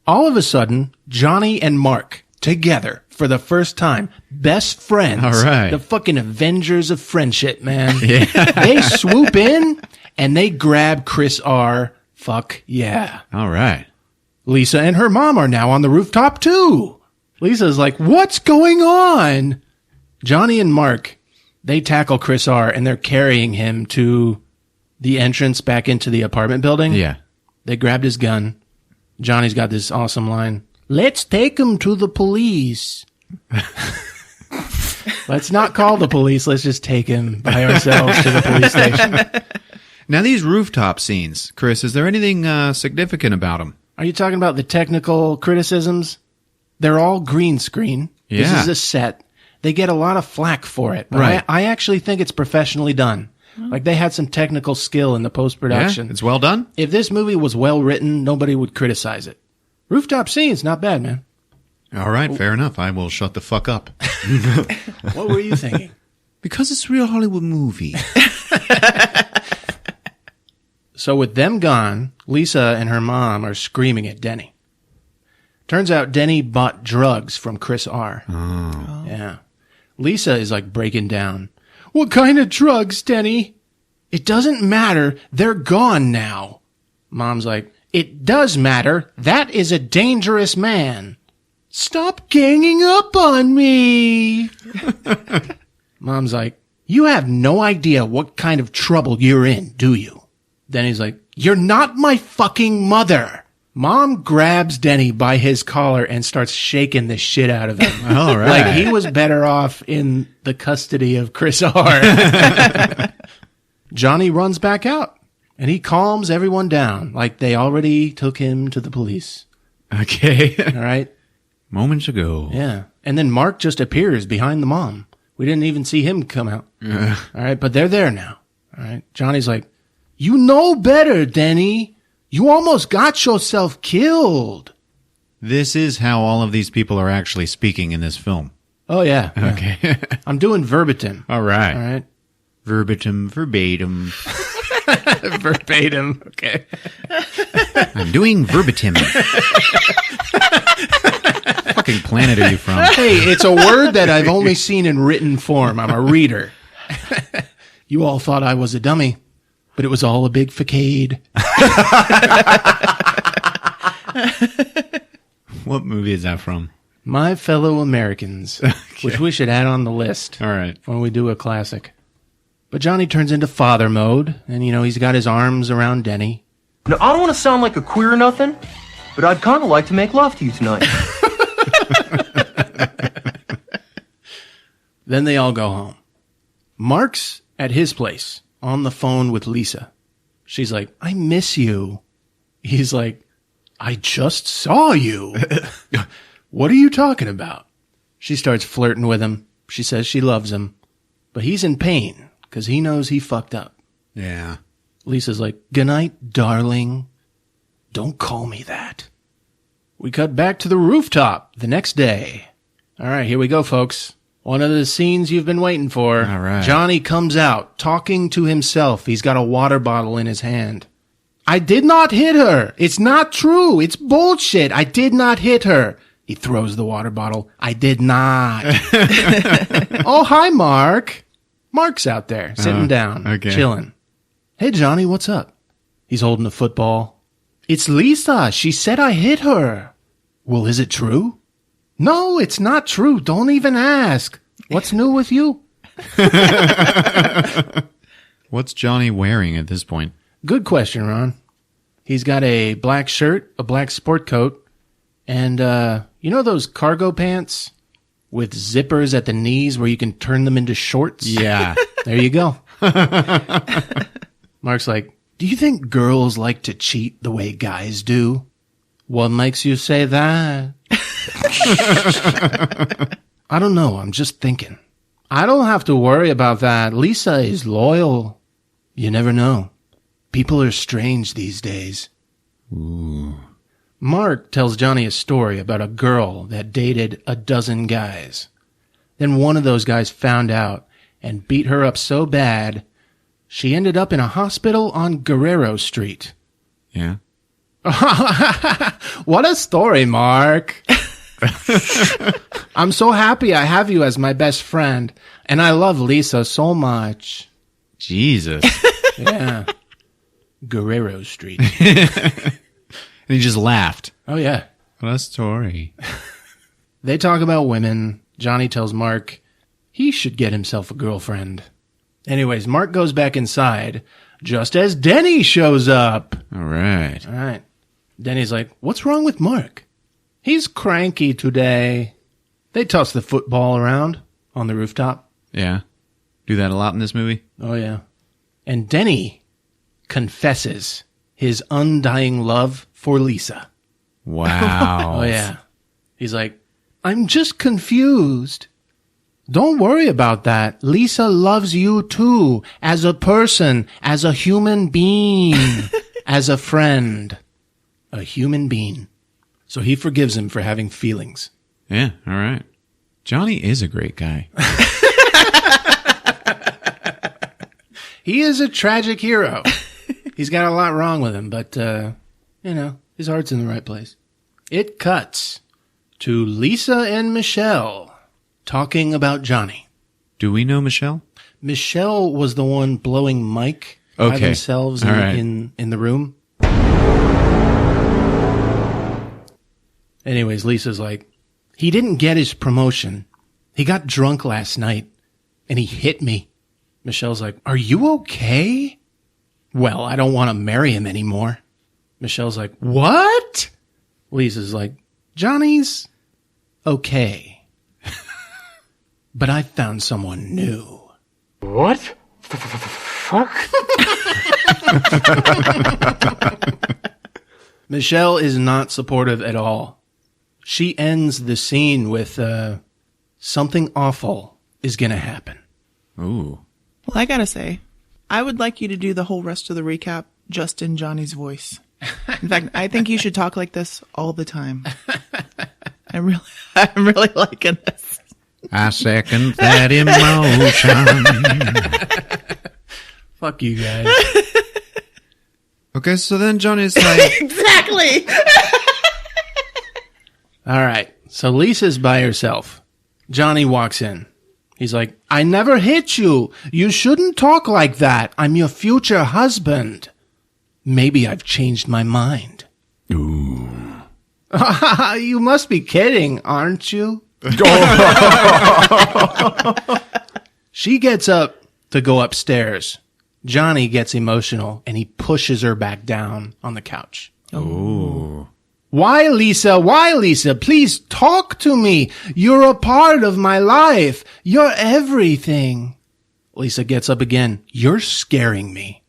All of a sudden, Johnny and Mark, together for the first time, best friends. All right. The fucking Avengers of friendship, man. Yeah. They swoop in and they grab Chris R. Fuck yeah. All right. Lisa and her mom are now on the rooftop too. Lisa's like, "What's going on?" Johnny and Mark, they tackle Chris R. and they're carrying him to the entrance back into the apartment building. Yeah. They grabbed his gun. Johnny's got this awesome line. "Let's take him to the police." Let's not call the police. Let's just take him by ourselves to the police station. Now, these rooftop scenes, Chris, is there anything significant about them? Are you talking about the technical criticisms? They're all green screen. Yeah. This is a set. They get a lot of flack for it. But Right. I actually think it's professionally done. Like, they had some technical skill in the post-production. Yeah, it's well done. If this movie was well written, nobody would criticize it. Rooftop scenes, not bad, man. All right, fair enough. I will shut the fuck up. What were you thinking? Because it's a real Hollywood movie. So with them gone, Lisa and her mom are screaming at Denny. Turns out Denny bought drugs from Chris R. Oh. Yeah. Lisa is like breaking down. "What kind of drugs, Denny?" "It doesn't matter. They're gone now." Mom's like, "It does matter. That is a dangerous man." "Stop ganging up on me." Mom's like, "You have no idea what kind of trouble you're in, do you?" Denny's like, "You're not my fucking mother." Mom grabs Denny by his collar and starts shaking the shit out of him. All right. Like he was better off in the custody of Chris R. Johnny runs back out and he calms everyone down like they already took him to the police. Okay. All right. Moments ago. Yeah. And then Mark just appears behind the mom. We didn't even see him come out. All right. But they're there now. All right. Johnny's like, "You know better, Denny. You almost got yourself killed." This is how all of these people are actually speaking in this film. Oh, yeah. Okay. I'm doing verbatim. All right. All right. Verbatim, verbatim. Verbatim. Okay. I'm doing verbatim. What fucking planet are you from? Hey, it's a word that I've only seen in written form. I'm a reader. You all thought I was a dummy, but it was all a big facade. What movie is that from? My Fellow Americans, which we should add on the list. All right. When we do a classic. But Johnny turns into father mode, and, you know, he's got his arms around Denny. Now, I don't want to sound like a queer or nothing, but I'd kind of like to make love to you tonight. Then they all go home. Mark's at his place on the phone with Lisa. She's like, I miss you. He's like, I just saw you. What are you talking about? She starts flirting with him. She says she loves him, but he's in pain because he knows he fucked up. Yeah. Lisa's like, good night, darling. Don't call me that. We cut back to the rooftop the next day. All right, here we go, folks. One of the scenes you've been waiting for. All right. Johnny comes out talking to himself. He's got a water bottle in his hand. I did not hit her. It's not true. It's bullshit. I did not hit her. He throws the water bottle. I did not. Oh, hi, Mark. Mark's out there, sitting down, okay. chilling. Hey, Johnny, what's up? He's holding a football. It's Lisa. She said I hit her. Well, is it true? No, it's not true. Don't even ask. What's new with you? What's Johnny wearing at this point? Good question, Ron. He's got a black shirt, a black sport coat, and you know those cargo pants with zippers at the knees where you can turn them into shorts? Yeah. There you go. Mark's like, do you think girls like to cheat the way guys do? What makes you say that? I don't know. I'm just thinking. I don't have to worry about that. Lisa is loyal. You never know. People are strange these days. Ooh. Mark tells Johnny a story about a girl that dated a dozen guys. Then one of those guys found out and beat her up so bad, she ended up in a hospital on Guerrero Street. Yeah. What a story, Mark. I'm so happy I have you as my best friend, and I love Lisa so much. Jesus. Yeah. Guerrero Street. And he just laughed. Oh, yeah. What a story. They talk about women. Johnny tells Mark he should get himself a girlfriend. Anyways, Mark goes back inside just as Denny shows up. All right. All right. Denny's like, what's wrong with Mark? He's cranky today. They toss the football around on the rooftop. Yeah. Do that a lot in this movie? Oh, yeah. And Denny confesses his undying love for Lisa. Wow. Oh, yeah. He's like, I'm just confused. Don't worry about that. Lisa loves you too, as a person, as a human being, as a friend. A human being. So he forgives him for having feelings. Yeah, all right. Johnny is a great guy. He is a tragic hero. He's got a lot wrong with him, but, his heart's in the right place. It cuts to Lisa and Michelle talking about Johnny. Do we know Michelle? Michelle was the one blowing Mike by Okay. themselves All right. in the room. Anyways, Lisa's like, he didn't get his promotion. He got drunk last night, and he hit me. Michelle's like, are you okay? Well, I don't want to marry him anymore. Michelle's like, what? Lisa's like, Johnny's okay. But I found someone new. What? Fuck? Michelle is not supportive at all. She ends the scene with, something awful is going to happen. Ooh. Well, I gotta say, I would like you to do the whole rest of the recap just in Johnny's voice. In fact, I think you should talk like this all the time. I'm really liking this. I second that emotion. Fuck you guys. Okay, so then Johnny's like... Exactly. All right. So Lisa's by herself. Johnny walks in. He's like, I never hit you. You shouldn't talk like that. I'm your future husband. Maybe I've changed my mind. Ooh. You must be kidding, aren't you? She gets up to go upstairs. Johnny gets emotional and he pushes her back down on the couch. Ooh. Why, Lisa, please talk to me. You're a part of my life. You're everything. Lisa gets up again. You're scaring me.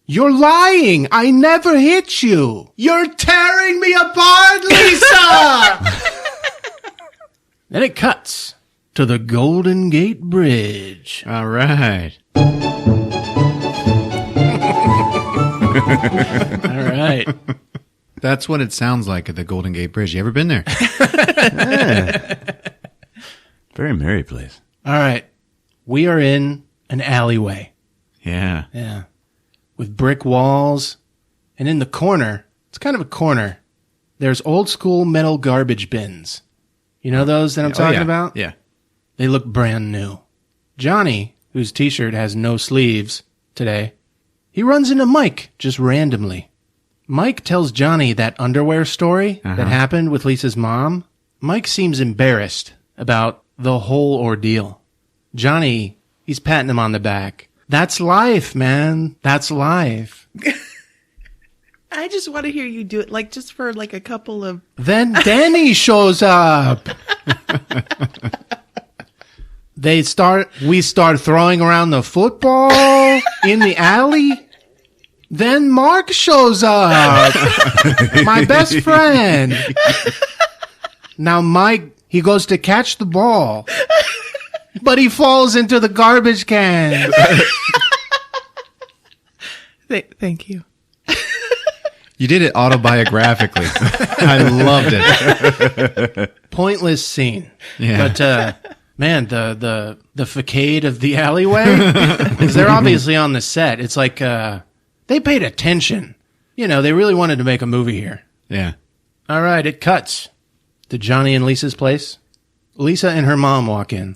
You're lying. I never hit you. You're tearing me apart, Lisa. Then it cuts to the Golden Gate Bridge. All right. All right. That's what it sounds like at the Golden Gate Bridge. You ever been there? Very merry place. All right. We are in an alleyway. Yeah. Yeah. With brick walls. And in the corner, it's kind of a corner, there's old school metal garbage bins. You know those that I'm talking about? Yeah. They look brand new. Johnny, whose t-shirt has no sleeves today, he runs into Mike just randomly. Mike tells Johnny that underwear story that happened with Lisa's mom. Mike seems embarrassed about the whole ordeal. Johnny, he's patting him on the back. That's life, man. That's life. I just want to hear you do it, like, just for, like, a couple of... Then Danny shows up. We start throwing around the football in the alley. Then Mark shows up. My best friend. Now Mike, he goes to catch the ball, but he falls into the garbage can. Thank you. You did it autobiographically. I loved it. Pointless scene. Yeah. But, man, the facade of the alleyway, because they're obviously on the set. It's like, they paid attention. You know, they really wanted to make a movie here. Yeah. All right, it cuts to Johnny and Lisa's place. Lisa and her mom walk in.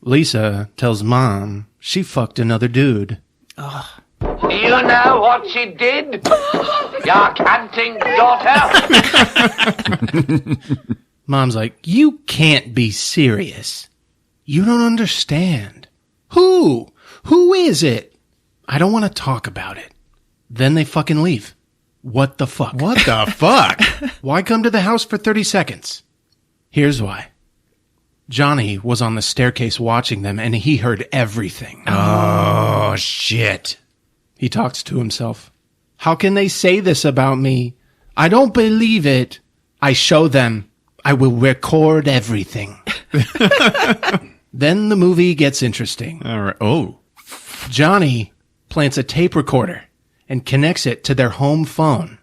Lisa tells Mom she fucked another dude. You know what she did? Your canting daughter? Mom's like, you can't be serious. You don't understand. Who? Who is it? I don't want to talk about it. Then they fucking leave. What the fuck? What the fuck? Why come to the house for 30 seconds? Here's why. Johnny was on the staircase watching them, and he heard everything. Oh, shit. He talks to himself. How can they say this about me? I don't believe it. I show them. I will record everything. Then the movie gets interesting. All right. Oh. Johnny plants a tape recorder and connects it to their home phone.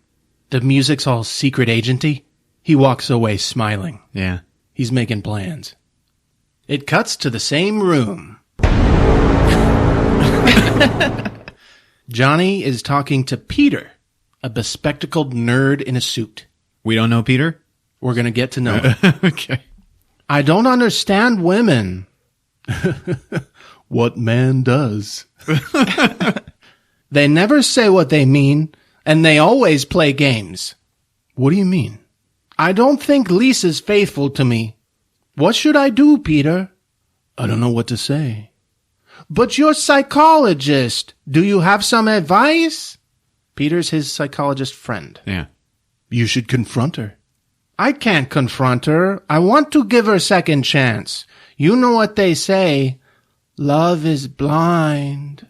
The music's all secret agenty. He walks away smiling. Yeah. He's making plans. It cuts to the same room. Johnny is talking to Peter, a bespectacled nerd in a suit. We don't know Peter? We're going to get to know him. Okay. I don't understand women. What man does? They never say what they mean, and they always play games. What do you mean? I don't think Lisa's faithful to me. What should I do, Peter? I don't know what to say. But you're a psychologist. Do you have some advice? Peter's his psychologist friend. Yeah. You should confront her. I can't confront her. I want to give her a second chance. You know what they say. Love is blind.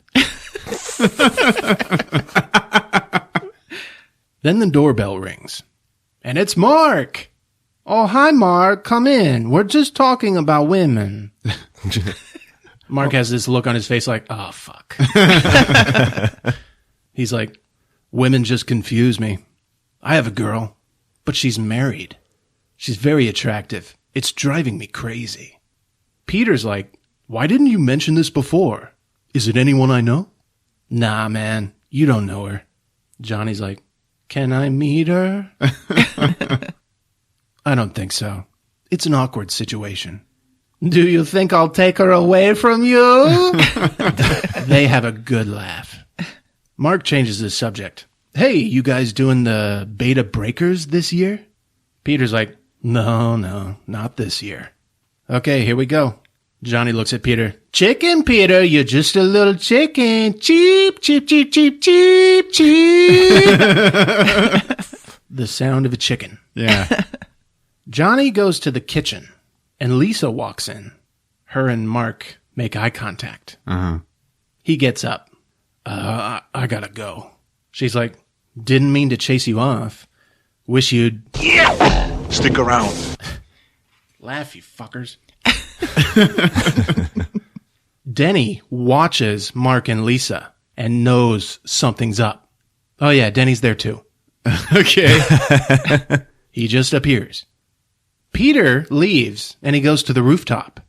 Then the doorbell rings. And it's Mark. Oh, hi, Mark. Come in. We're just talking about women. Mark has this look on his face like, oh, fuck. He's like, women just confuse me. I have a girl, but she's married. She's very attractive. It's driving me crazy. Peter's like, why didn't you mention this before? Is it anyone I know? Nah, man. You don't know her. Johnny's like, can I meet her? I don't think so. It's an awkward situation. Do you think I'll take her away from you? They have a good laugh. Mark changes the subject. Hey, you guys doing the beta breakers this year? Peter's like, no, not this year. Okay, here we go. Johnny looks at Peter. Chicken, Peter, you're just a little chicken. Cheep, cheep, cheep, cheep, cheep, cheep. the sound of a chicken. Yeah. Johnny goes to the kitchen, and Lisa walks in. Her and Mark make eye contact. Uh-huh. He gets up. I gotta go. She's like, didn't mean to chase you off. Wish you'd... Stick around. Laugh, you fuckers. Denny watches Mark and Lisa and knows something's up. Oh yeah, Denny's there too. Okay. He just appears. Peter leaves and he goes to the rooftop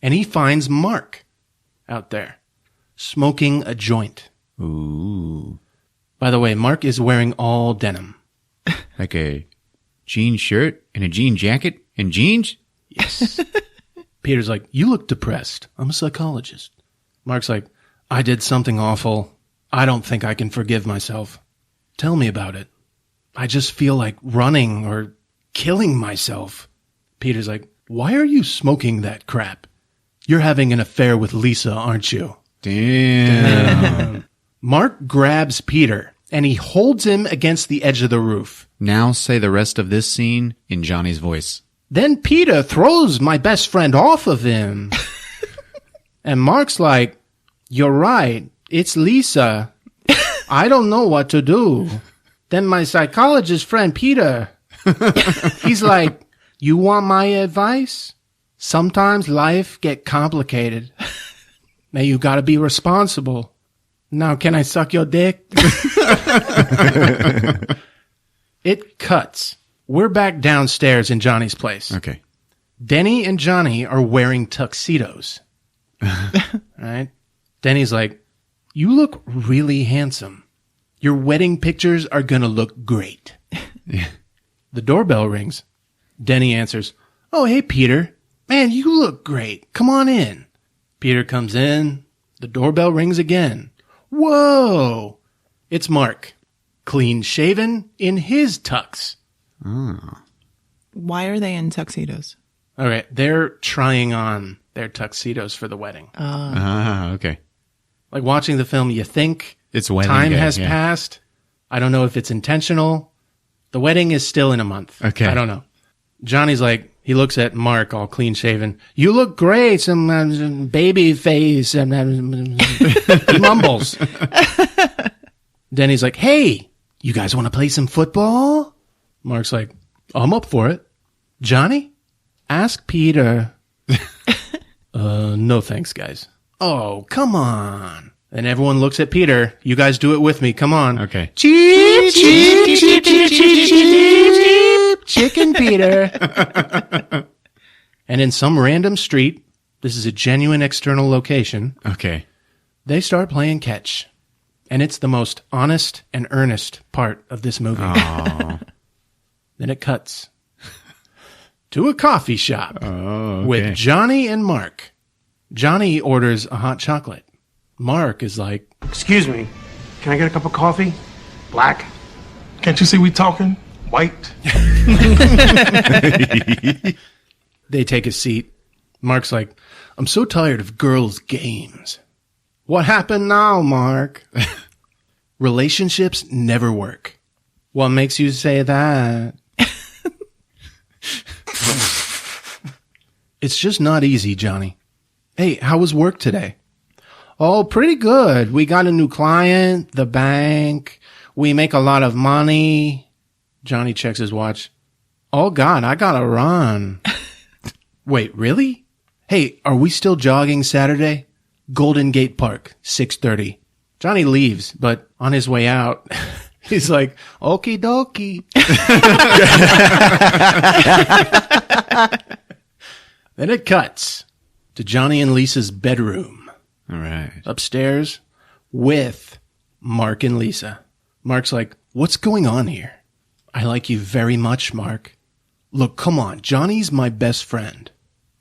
and he finds Mark out there smoking a joint. Ooh. By the way, Mark is wearing all denim. Like a jean shirt and a jean jacket and jeans? Yes. Peter's like, you look depressed. I'm a psychologist. Mark's like, I did something awful. I don't think I can forgive myself. Tell me about it. I just feel like running or killing myself. Peter's like, why are you smoking that crap? You're having an affair with Lisa, aren't you? Damn. Mark grabs Peter and he holds him against the edge of the roof. Now say the rest of this scene in Johnny's voice. Then Peter throws my best friend off of him. And Mark's like, you're right. It's Lisa. I don't know what to do. Then my psychologist friend Peter, he's like, you want my advice? Sometimes life get complicated. Now you gotta be responsible. Now can I suck your dick? It cuts. We're back downstairs in Johnny's place. Okay. Denny and Johnny are wearing tuxedos. Right? Denny's like, you look really handsome. Your wedding pictures are going to look great. Yeah. The doorbell rings. Denny answers, oh, hey, Peter. Man, you look great. Come on in. Peter comes in. The doorbell rings again. Whoa. It's Mark. Clean shaven in his tux. Oh. Why are they in tuxedos? Okay, they're trying on their tuxedos for the wedding. Okay. Like watching the film, you think It's wedding time day, has yeah. passed. I don't know if it's intentional. The wedding is still in a month. Okay. I don't know. Johnny's like, he looks at Mark all clean shaven. You look great. Some baby face. He mumbles. Denny's like, hey, you guys want to play some football? Mark's like, I'm up for it. Johnny, ask Peter. No thanks, guys. Oh, come on. And everyone looks at Peter. You guys do it with me. Come on. Okay. Cheep, cheep, cheep, cheep, cheep, cheep, cheep, chicken Peter. And in some random street, this is a genuine external location, Okay. they start playing catch. And it's the most honest and earnest part of this movie. Oh. Then it cuts to a coffee shop Okay. with Johnny and Mark. Johnny orders a hot chocolate. Mark is like, Excuse me. Can I get a cup of coffee? Black? Can't you see we talking? White? they take a seat. Mark's like, I'm so tired of girls' games. What happened now, Mark? Relationships never work. What makes you say that? It's just not easy, Johnny. Hey, how was work today? Oh, pretty good. We got a new client, the bank. We make a lot of money. Johnny checks his watch. Oh, God, I gotta run. Wait, really? Hey, are we still jogging Saturday? Golden Gate Park, 6:30. Johnny leaves, but on his way out, he's like, okie dokie. Then it cuts to Johnny and Lisa's bedroom All right. upstairs with Mark and Lisa. Mark's like, what's going on here? I like you very much, Mark. Look, come on. Johnny's my best friend.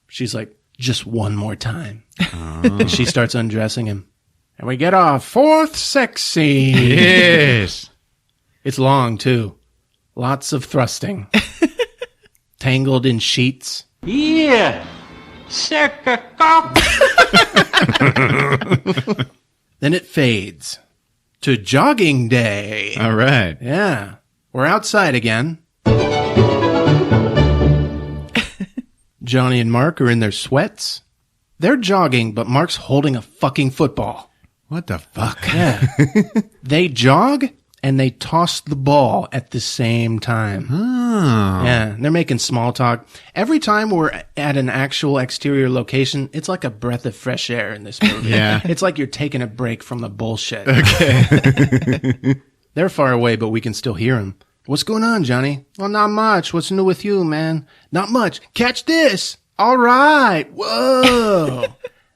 She's like, just one more time. And she starts undressing him. And we get our fourth sex scene. Yes. It's long, too. Lots of thrusting. Tangled in sheets. Yeah. Suck a cock. Then it fades to jogging day. All right. Yeah. We're outside again. Johnny and Mark are in their sweats. They're jogging, but Mark's holding a fucking football. What the fuck? Yeah. They jog and they toss the ball at the same time. Oh. Yeah, they're making small talk. Every time we're at an actual exterior location, it's like a breath of fresh air in this movie. Yeah. It's like you're taking a break from the bullshit. Okay. They're far away, but we can still hear them. What's going on, Johnny? Well, not much. What's new with you, man? Not much. Catch this. All right. Whoa.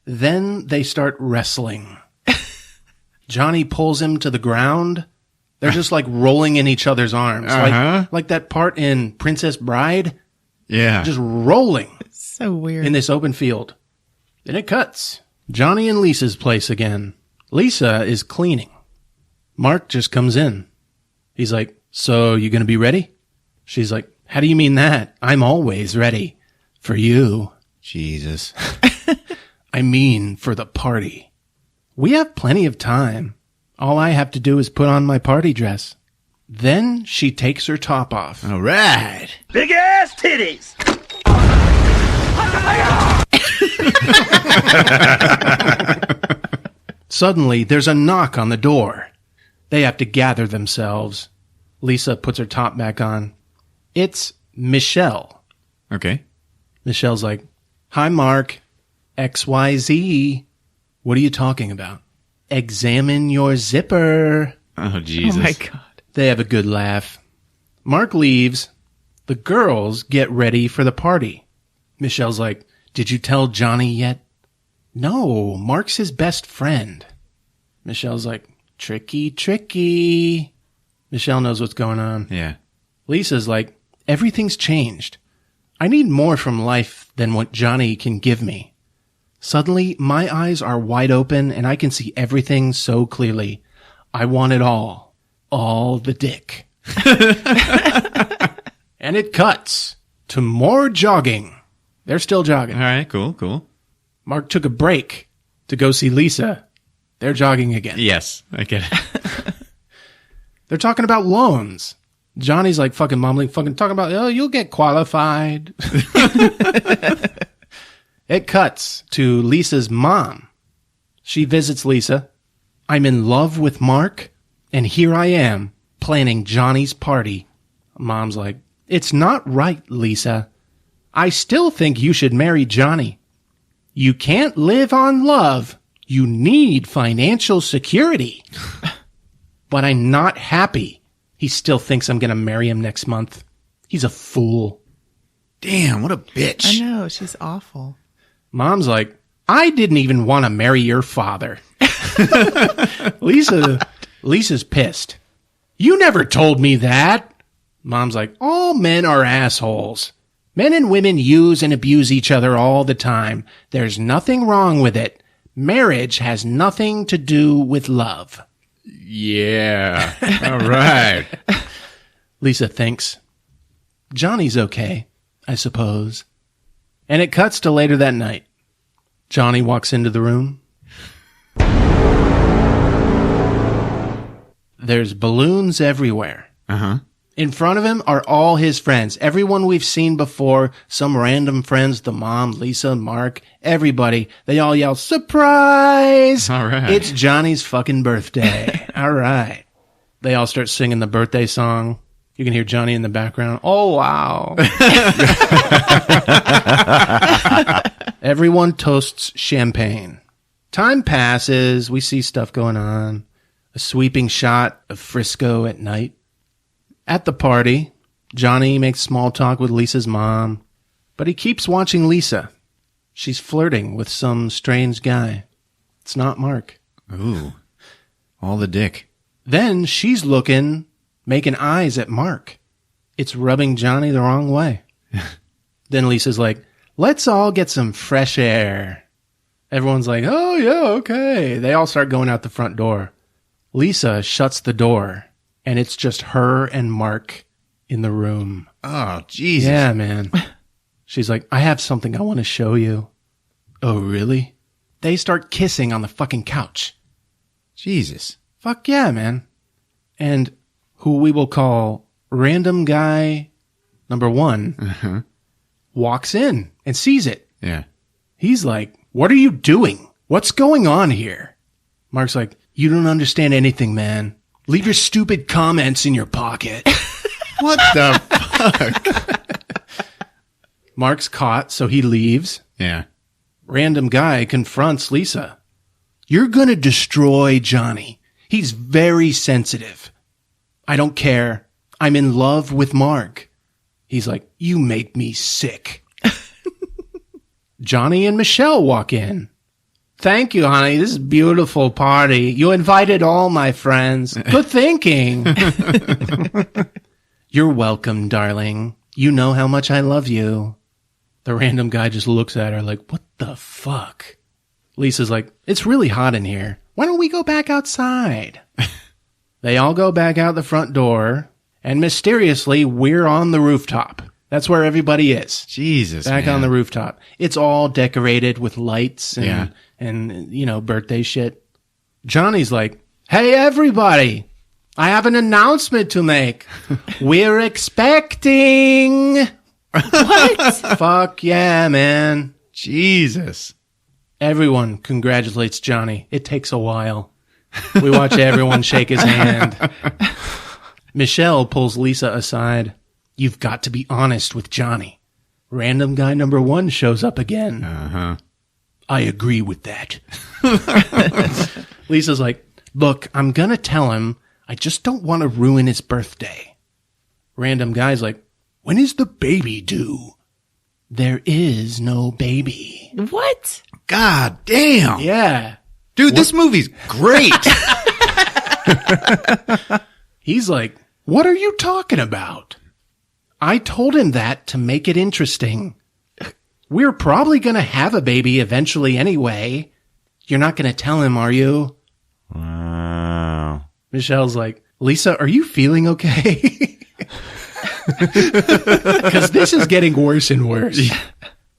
Then they start wrestling. Johnny pulls him to the ground. They're just like rolling in each other's arms. Like that part in Princess Bride. Yeah. Just rolling So weird. in this open field. Then it cuts. Johnny and Lisa's place again. Lisa is cleaning. Mark just comes in. He's like, so you gonna be ready? She's like, how do you mean that? I'm always ready. For you. Jesus. I mean for the party. We have plenty of time. All I have to do is put on my party dress. Then she takes her top off. All right. Big ass titties. Suddenly, there's a knock on the door. They have to gather themselves. Lisa puts her top back on. It's Michelle. Okay. Michelle's like, hi, Mark. XYZ. What are you talking about? Examine your zipper. Oh, Jesus. Oh my God. They have a good laugh. Mark leaves. The girls get ready for the party. Michelle's like, did you tell Johnny yet? No, Mark's his best friend. Michelle's like, tricky, tricky. Michelle knows what's going on. Yeah. Lisa's like, everything's changed. I need more from life than what Johnny can give me. Suddenly, my eyes are wide open and I can see everything so clearly. I want it all. All the dick. And it cuts to more jogging. They're still jogging. All right. Cool. Cool. Mark took a break to go see Lisa. They're jogging again. Yes. I get it. They're talking about loans. Johnny's like fucking mumbling, fucking talking about, oh, you'll get qualified. It cuts to Lisa's mom. She visits Lisa. I'm in love with Mark, and here I am planning Johnny's party. Mom's like, it's not right, Lisa. I still think you should marry Johnny. You can't live on love. You need financial security. But I'm not happy. He still thinks I'm going to marry him next month. He's a fool. Damn, what a bitch. I know. She's awful. Mom's like, I didn't even want to marry your father. Lisa's pissed. You never told me that. Mom's like, all men are assholes. Men and women use and abuse each other all the time. There's nothing wrong with it. Marriage has nothing to do with love. Yeah. All right. Lisa thinks. Johnny's okay, I suppose. And it cuts to later that night. Johnny walks into the room. There's balloons everywhere. Uh-huh. In front of him are all his friends. Everyone we've seen before. Some random friends, the mom, Lisa, Mark, everybody. They all yell, surprise! All right. It's Johnny's fucking birthday. All right. They all start singing the birthday song. You can hear Johnny in the background. Oh, wow. Everyone toasts champagne. Time passes. We see stuff going on. A sweeping shot of Frisco at night. At the party, Johnny makes small talk with Lisa's mom, but he keeps watching Lisa. She's flirting with some strange guy. It's not Mark. Ooh. All the dick. Then she's looking, making eyes at Mark. It's rubbing Johnny the wrong way. Then Lisa's like, let's all get some fresh air. Everyone's like, oh yeah, okay. They all start going out the front door. Lisa shuts the door. And it's just her and Mark in the room. Oh, Jesus. Yeah, man. She's like, I have something I want to show you. Oh, really? They start kissing on the fucking couch. Jesus. Fuck yeah, man. And who we will call Random guy number 1 walks in and sees it. Yeah. He's like, what are you doing? What's going on here? Mark's like, you don't understand anything, man. Leave your stupid comments in your pocket. What the fuck? Mark's caught, so he leaves. Yeah. Random guy confronts Lisa. You're gonna destroy Johnny. He's very sensitive. I don't care. I'm in love with Mark. He's like, you make me sick. Johnny and Michelle walk in. Thank you, honey. This is a beautiful party. You invited all my friends. Good thinking. You're welcome, darling. You know how much I love you. The random guy just looks at her like, what the fuck? Lisa's like, it's really hot in here. Why don't we go back outside? They all go back out the front door, and mysteriously, we're on the rooftop. That's where everybody is. Jesus, Back man. on the rooftop. It's all decorated with lights and, Yeah. and, you know, birthday shit. Johnny's like, hey, everybody, I have an announcement to make. We're expecting. What? Fuck yeah, man. Jesus. Everyone congratulates Johnny. It takes a while. We watch everyone shake his hand. Michelle pulls Lisa aside. You've got to be honest with Johnny. Random guy number 1 shows up again. Uh-huh. I agree with that. Lisa's like, look, I'm going to tell him. I just don't want to ruin his birthday. Random guy's like, when is the baby due? There is no baby. What? God damn. Yeah. Dude, this movie's great. He's like, what are you talking about? I told him that to make it interesting. We're probably going to have a baby eventually anyway. You're not going to tell him, are you? Wow. Michelle's like, Lisa, are you feeling okay? Because this is getting worse and worse.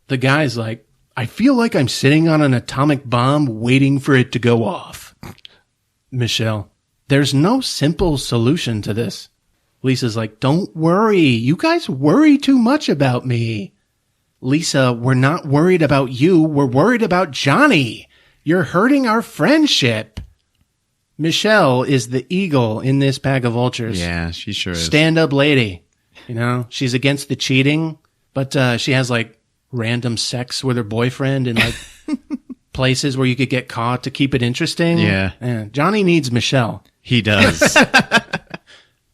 The guy's like, I feel like I'm sitting on an atomic bomb waiting for it to go off. Michelle, there's no simple solution to this. Lisa's like, don't worry. You guys worry too much about me. Lisa, we're not worried about you. We're worried about Johnny. You're hurting our friendship. Michelle is the eagle in this pack of vultures. Yeah, she sure is. Stand-up lady. You know, she's against the cheating, but she has like random sex with her boyfriend in like places where you could get caught to keep it interesting. Yeah. Johnny needs Michelle. He does.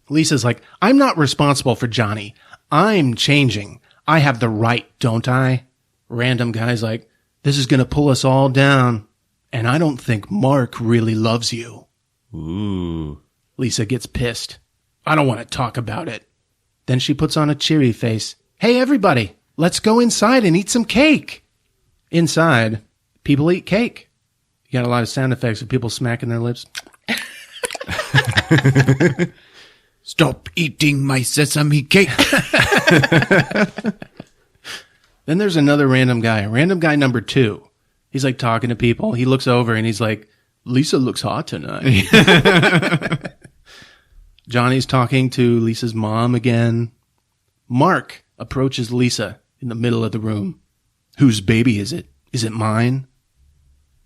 Lisa's like, I'm not responsible for Johnny. I'm changing. I have the right, don't I? Random guy's like, this is going to pull us all down. And I don't think Mark really loves you. Ooh. Lisa gets pissed. I don't want to talk about it. Then she puts on a cheery face. Hey, everybody, let's go inside and eat some cake. Inside, people eat cake. You got a lot of sound effects of people smacking their lips. Stop eating my sesame cake. Then there's another random guy number 2. He's like talking to people. He looks over and he's like, Lisa looks hot tonight. Johnny's talking to Lisa's mom again. Mark approaches Lisa in the middle of the room. Whose baby is it? Is it mine?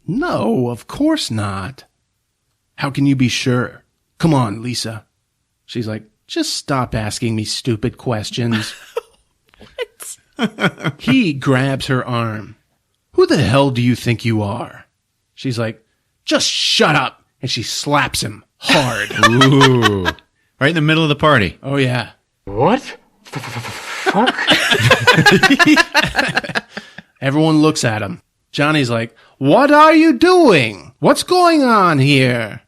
No, of course not. How can you be sure? Come on, Lisa. She's like, just stop asking me stupid questions. What? He grabs her arm. Who the hell do you think you are? She's like, just shut up. And she slaps him hard. Ooh. Right in the middle of the party. Oh, yeah. What? Fuck? Everyone looks at him. Johnny's like, what are you doing? What's going on here?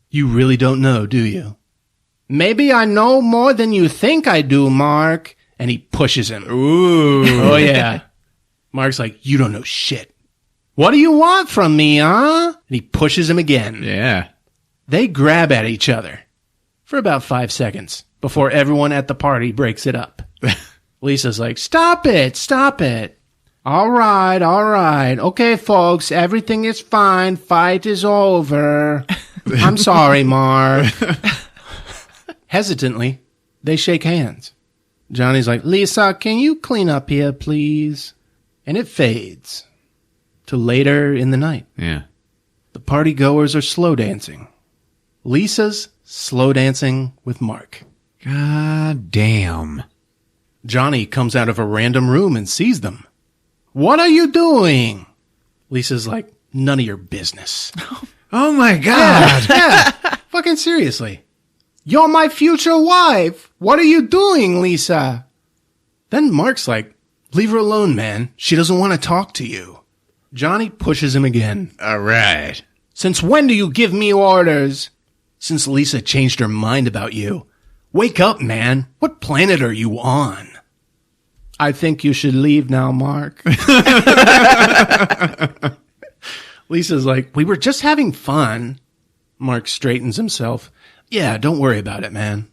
You really don't know, do you? Maybe I know more than you think I do, Mark. And he pushes him. Ooh. Oh, yeah. Mark's like, you don't know shit. What do you want from me, huh? And he pushes him again. Yeah. They grab at each other for about 5 seconds before everyone at the party breaks it up. Lisa's like, stop it, stop it. All right. Okay, folks, everything is fine. Fight is over. I'm sorry, Mark. Hesitantly, They shake hands. Johnny's like, Lisa, can you clean up here, please? And it fades to later in the night. Yeah. The party goers are slow dancing. Lisa's slow dancing with Mark. God damn. Johnny comes out of a random room and sees them. What are you doing? Lisa's like, none of your business. Oh my God. Yeah, fucking seriously. You're my future wife. What are you doing, Lisa? Then Mark's like, leave her alone, man. She doesn't want to talk to you. Johnny pushes him again. All right. Since when do you give me orders? Since Lisa changed her mind about you. Wake up, man. What planet are you on? I think you should leave now, Mark. Lisa's like, we were just having fun. Mark straightens himself. Yeah, don't worry about it, man.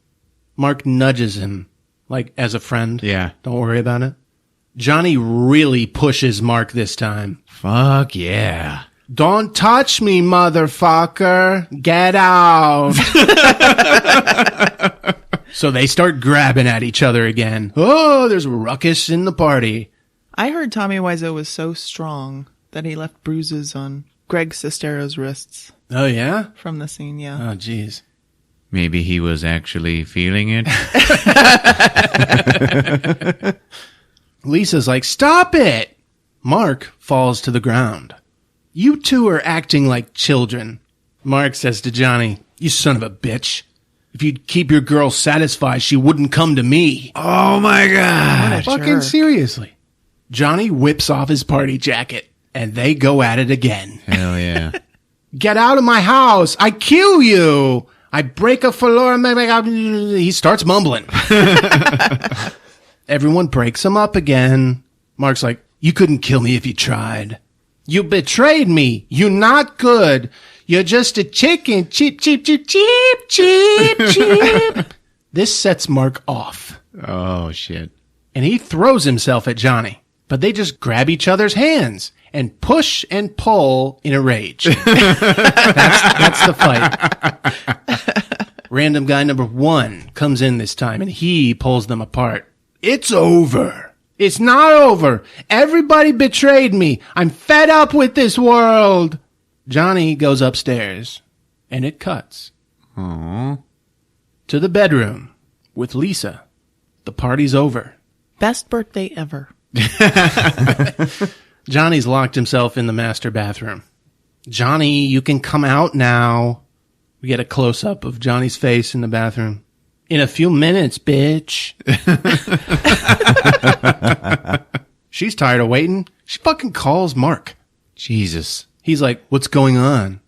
Mark nudges him, like as a friend. Yeah. Don't worry about it. Johnny really pushes Mark this time. Fuck yeah. Don't touch me, motherfucker. Get out. So they start grabbing at each other again. Oh, there's a ruckus in the party. I heard Tommy Wiseau was so strong that he left bruises on Greg Sestero's wrists Oh, yeah? from the scene, yeah. Oh, jeez. Maybe he was actually feeling it. Lisa's like, stop it. Mark falls to the ground. You two are acting like children. Mark says to Johnny, you son of a bitch. If you'd keep your girl satisfied, she wouldn't come to me. Oh my God. What a Fucking jerk. seriously. Johnny whips off his party jacket, and they go at it again. Hell yeah. Get out of my house. I kill you. I break a floor. He starts mumbling. Everyone breaks him up again. Mark's like, you couldn't kill me if you tried. You betrayed me. You're not good. You're just a chicken. Cheap, cheap, cheap, cheap, cheap, cheap. This sets Mark off, Oh shit. and he throws himself at Johnny. But they just grab each other's hands and push and pull in a rage. That's the fight. Random guy number 1 comes in this time, and he pulls them apart. It's over. It's not over. Everybody betrayed me. I'm fed up with this world. Johnny goes upstairs, and it cuts. Aww. To the bedroom with Lisa. The party's over. Best birthday ever. Johnny's locked himself in the master bathroom. Johnny, you can come out now. We get a close-up of Johnny's face in the bathroom. In a few minutes, bitch. She's tired of waiting. She fucking calls Mark. Jesus. He's like, what's going on?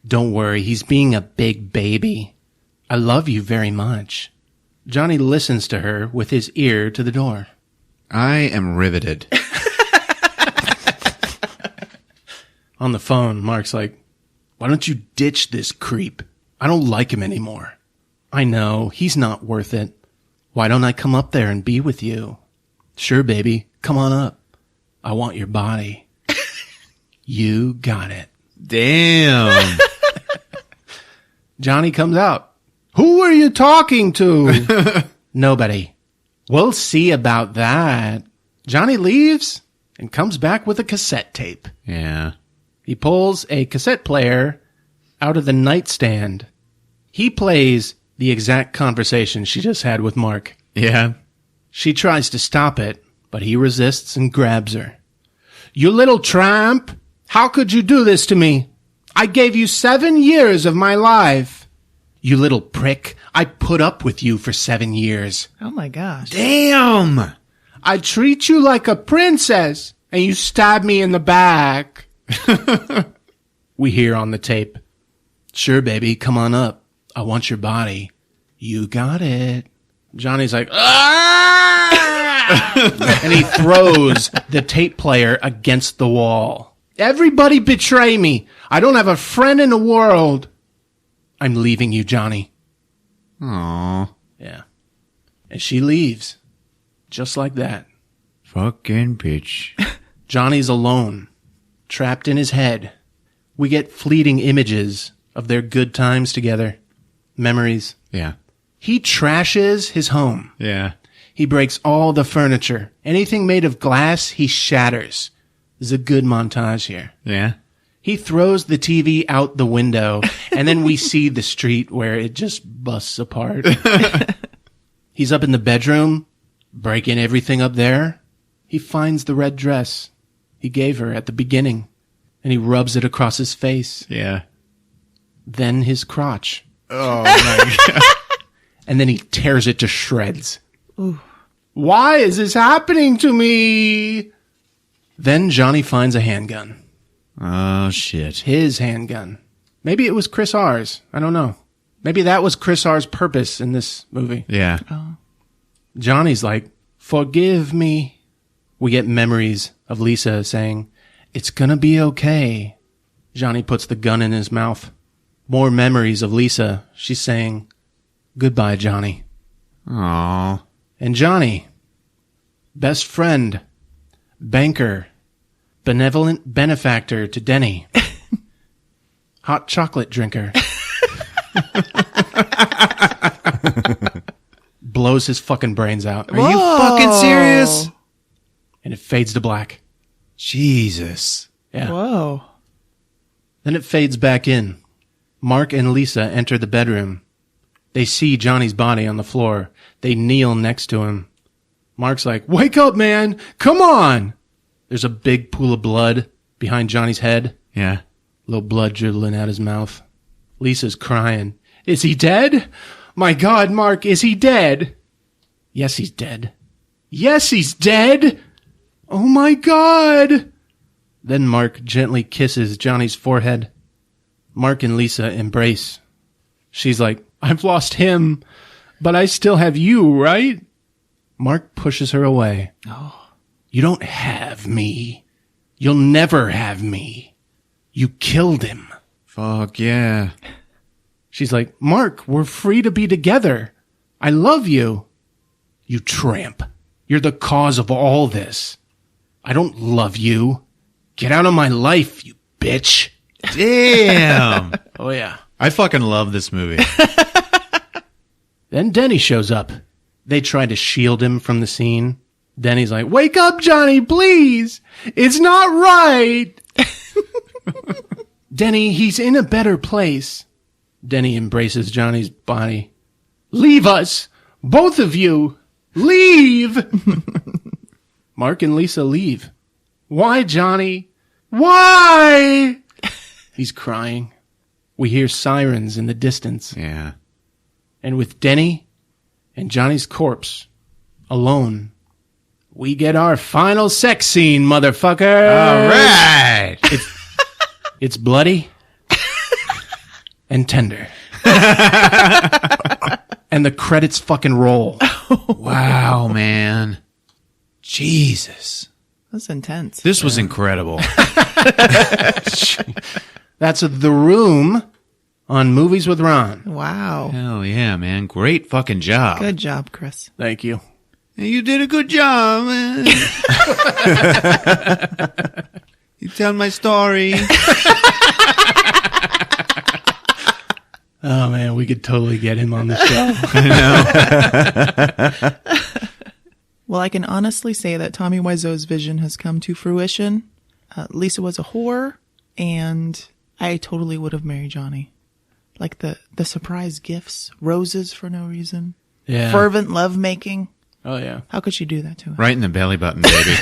Don't worry, he's being a big baby. I love you very much. Johnny listens to her with his ear to the door. I am riveted. On the phone, Mark's like, why don't you ditch this creep? I don't like him anymore. I know, he's not worth it. Why don't I come up there and be with you? Sure, baby, come on up. I want your body. You got it. Damn. Johnny comes out. Who are you talking to? Nobody. We'll see about that. Johnny leaves and comes back with a cassette tape. Yeah. He pulls a cassette player out of the nightstand. He plays the exact conversation she just had with Mark. Yeah. She tries to stop it, but he resists and grabs her. You little tramp! How could you do this to me? I gave you 7 years of my life. You little prick. I put up with you for 7 years. Oh my gosh. Damn. I treat you like a princess, and you stab me in the back. We hear on the tape. Sure, baby, come on up. I want your body. You got it. Johnny's like, ah! And he throws the tape player against the wall. Everybody betray me. I don't have a friend in the world. I'm leaving you, Johnny. Aww. Yeah. And she leaves. Just like that. Fucking bitch. Johnny's alone. Trapped in his head. We get fleeting images of their good times together. Memories. Yeah. He trashes his home. Yeah. He breaks all the furniture. Anything made of glass, he shatters. There's a good montage here. Yeah. He throws the TV out the window, and then we see the street where it just busts apart. He's up in the bedroom, breaking everything up there. He finds the red dress he gave her at the beginning, and he rubs it across his face. Yeah. Then his crotch. Oh, my God. And then he tears it to shreds. Ooh. Why is this happening to me? Then Johnny finds a handgun. Oh, shit. His handgun. Maybe it was Chris R's. I don't know. Maybe that was Chris R's purpose in this movie. Yeah. Johnny's like, forgive me. We get memories of Lisa saying, it's gonna be okay. Johnny puts the gun in his mouth. More memories of Lisa. She's saying, goodbye, Johnny. Aww. And Johnny, best friend, banker, benevolent benefactor to Denny, hot chocolate drinker, blows his fucking brains out. Are you fucking serious? And it fades to black. Jesus. Yeah. Whoa. Then it fades back in. Mark and Lisa enter the bedroom. They see Johnny's body on the floor. They kneel next to him. Mark's like, wake up, man. Come on. There's a big pool of blood behind Johnny's head. Yeah. Little blood dribbling out his mouth. Lisa's crying. Is he dead? My God, Mark, is he dead? Yes, he's dead. Yes, he's dead. Oh my God. Then Mark gently kisses Johnny's forehead. Mark and Lisa embrace. She's like, I've lost him, but I still have you, right? Mark pushes her away. Oh. You don't have me. You'll never have me. You killed him. Fuck yeah. She's like, Mark, we're free to be together. I love you. You tramp. You're the cause of all this. I don't love you. Get out of my life, you bitch. Damn. Oh, yeah. I fucking love this movie. Then Denny shows up. They try to shield him from the scene. Denny's like, wake up, Johnny, please. It's not right. Denny, he's in a better place. Denny embraces Johnny's body. Leave us. Both of you. Leave. Mark and Lisa leave. Why, Johnny? Why? He's crying. We hear sirens in the distance. Yeah. And with Denny and Johnny's corpse alone, we get our final sex scene, motherfucker. All right. It's bloody and tender. And the credits fucking roll. Wow, man. Jesus. That's intense. This was incredible. That's The Room on Movies with Ron. Wow. Hell yeah, man. Great fucking job. Good job, Chris. Thank you. You did a good job, man. You tell my story. Oh, man, we could totally get him on the show. I know. Well, I can honestly say that Tommy Wiseau's vision has come to fruition. Lisa was a whore, and I totally would have married Johnny. Like the surprise gifts, roses for no reason, Yeah. fervent lovemaking. Oh, yeah. How could she do that to him? Right in the belly button, baby.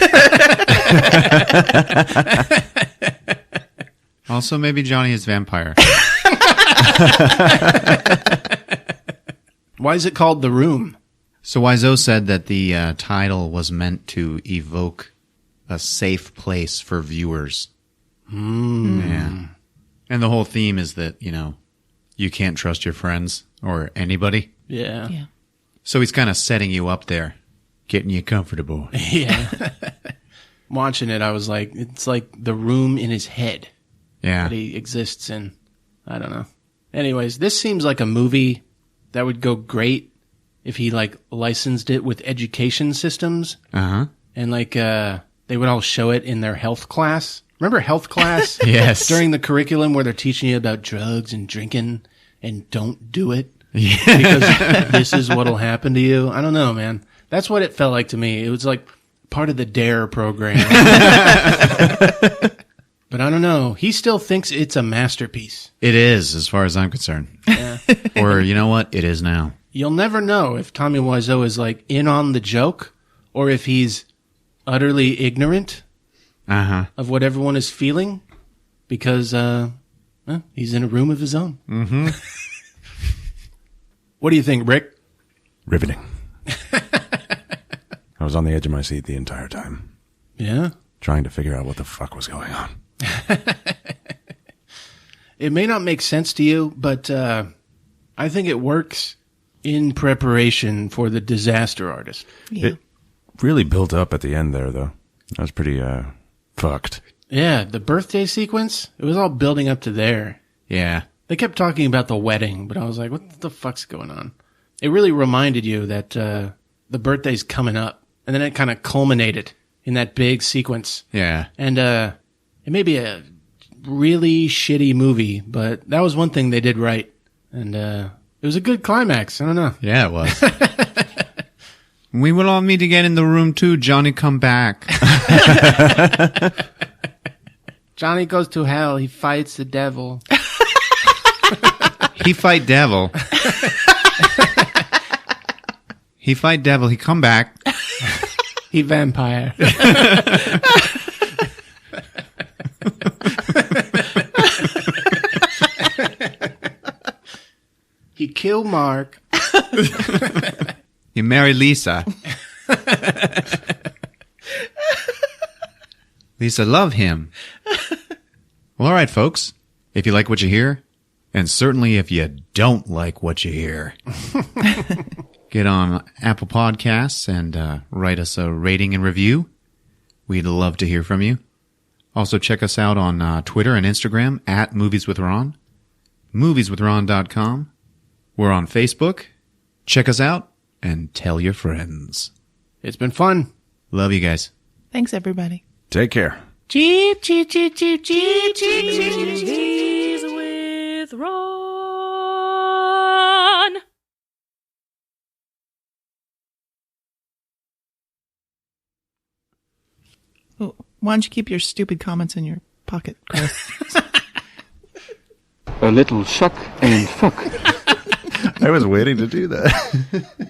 Also, maybe Johnny is vampire. Why is it called The Room? So Wiseau said that the title was meant to evoke a safe place for viewers. Yeah. And the whole theme is that, you can't trust your friends or anybody. Yeah. Yeah. So he's kind of setting you up there, getting you comfortable. Yeah. Watching it, I was like, it's like the room in his head Yeah. that he exists in. I don't know. Anyways, this seems like a movie that would go great if he licensed it with education systems Uh-huh. and they would all show it in their health class. Remember health class? Yes. During the curriculum where they're teaching you about drugs and drinking and don't do it. because this is what'll happen to you. I don't know, man. That's what it felt like to me. It was like part of the DARE program. But I don't know. He still thinks it's a masterpiece. It is, as far as I'm concerned. Yeah. Or, you know what? It is now. You'll never know if Tommy Wiseau is like in on the joke or if he's utterly ignorant of what everyone is feeling because he's in a room of his own. Mm-hmm. What do you think, Rick? Riveting. I was on the edge of my seat the entire time. Yeah? Trying to figure out what the fuck was going on. It may not make sense to you, but I think it works in preparation for the disaster artist. Yeah. It really built up at the end there, though. I was pretty fucked. Yeah, the birthday sequence, it was all building up to there. Yeah. They kept talking about the wedding, but I was like, what the fuck's going on? It really reminded you that the birthday's coming up, and then it kind of culminated in that big sequence. Yeah. And it may be a really shitty movie, but that was one thing they did right. And it was a good climax. I don't know. Yeah, it was. We will all meet again in the room too. Johnny, come back. Johnny goes to hell. He fights the devil. He fight devil. He fight devil. He come back. He vampire. He kill Mark. He marry Lisa. Lisa love him. Well, all right, folks. If you like what you hear, and certainly if you don't like what you hear, get on Apple Podcasts and write us a rating and review. We'd love to hear from you. Also, check us out on Twitter and Instagram at Movies with Ron, movieswithron.com. We're on Facebook. Check us out and tell your friends. It's been fun. Love you guys. Thanks, everybody. Take care. Cheep, cheep, cheep, cheep, cheep, cheep, cheep, cheep, cheese with Ron. Oh, why don't you keep your stupid comments in your pocket, Chris? A little shuck and fuck. I was waiting to do that.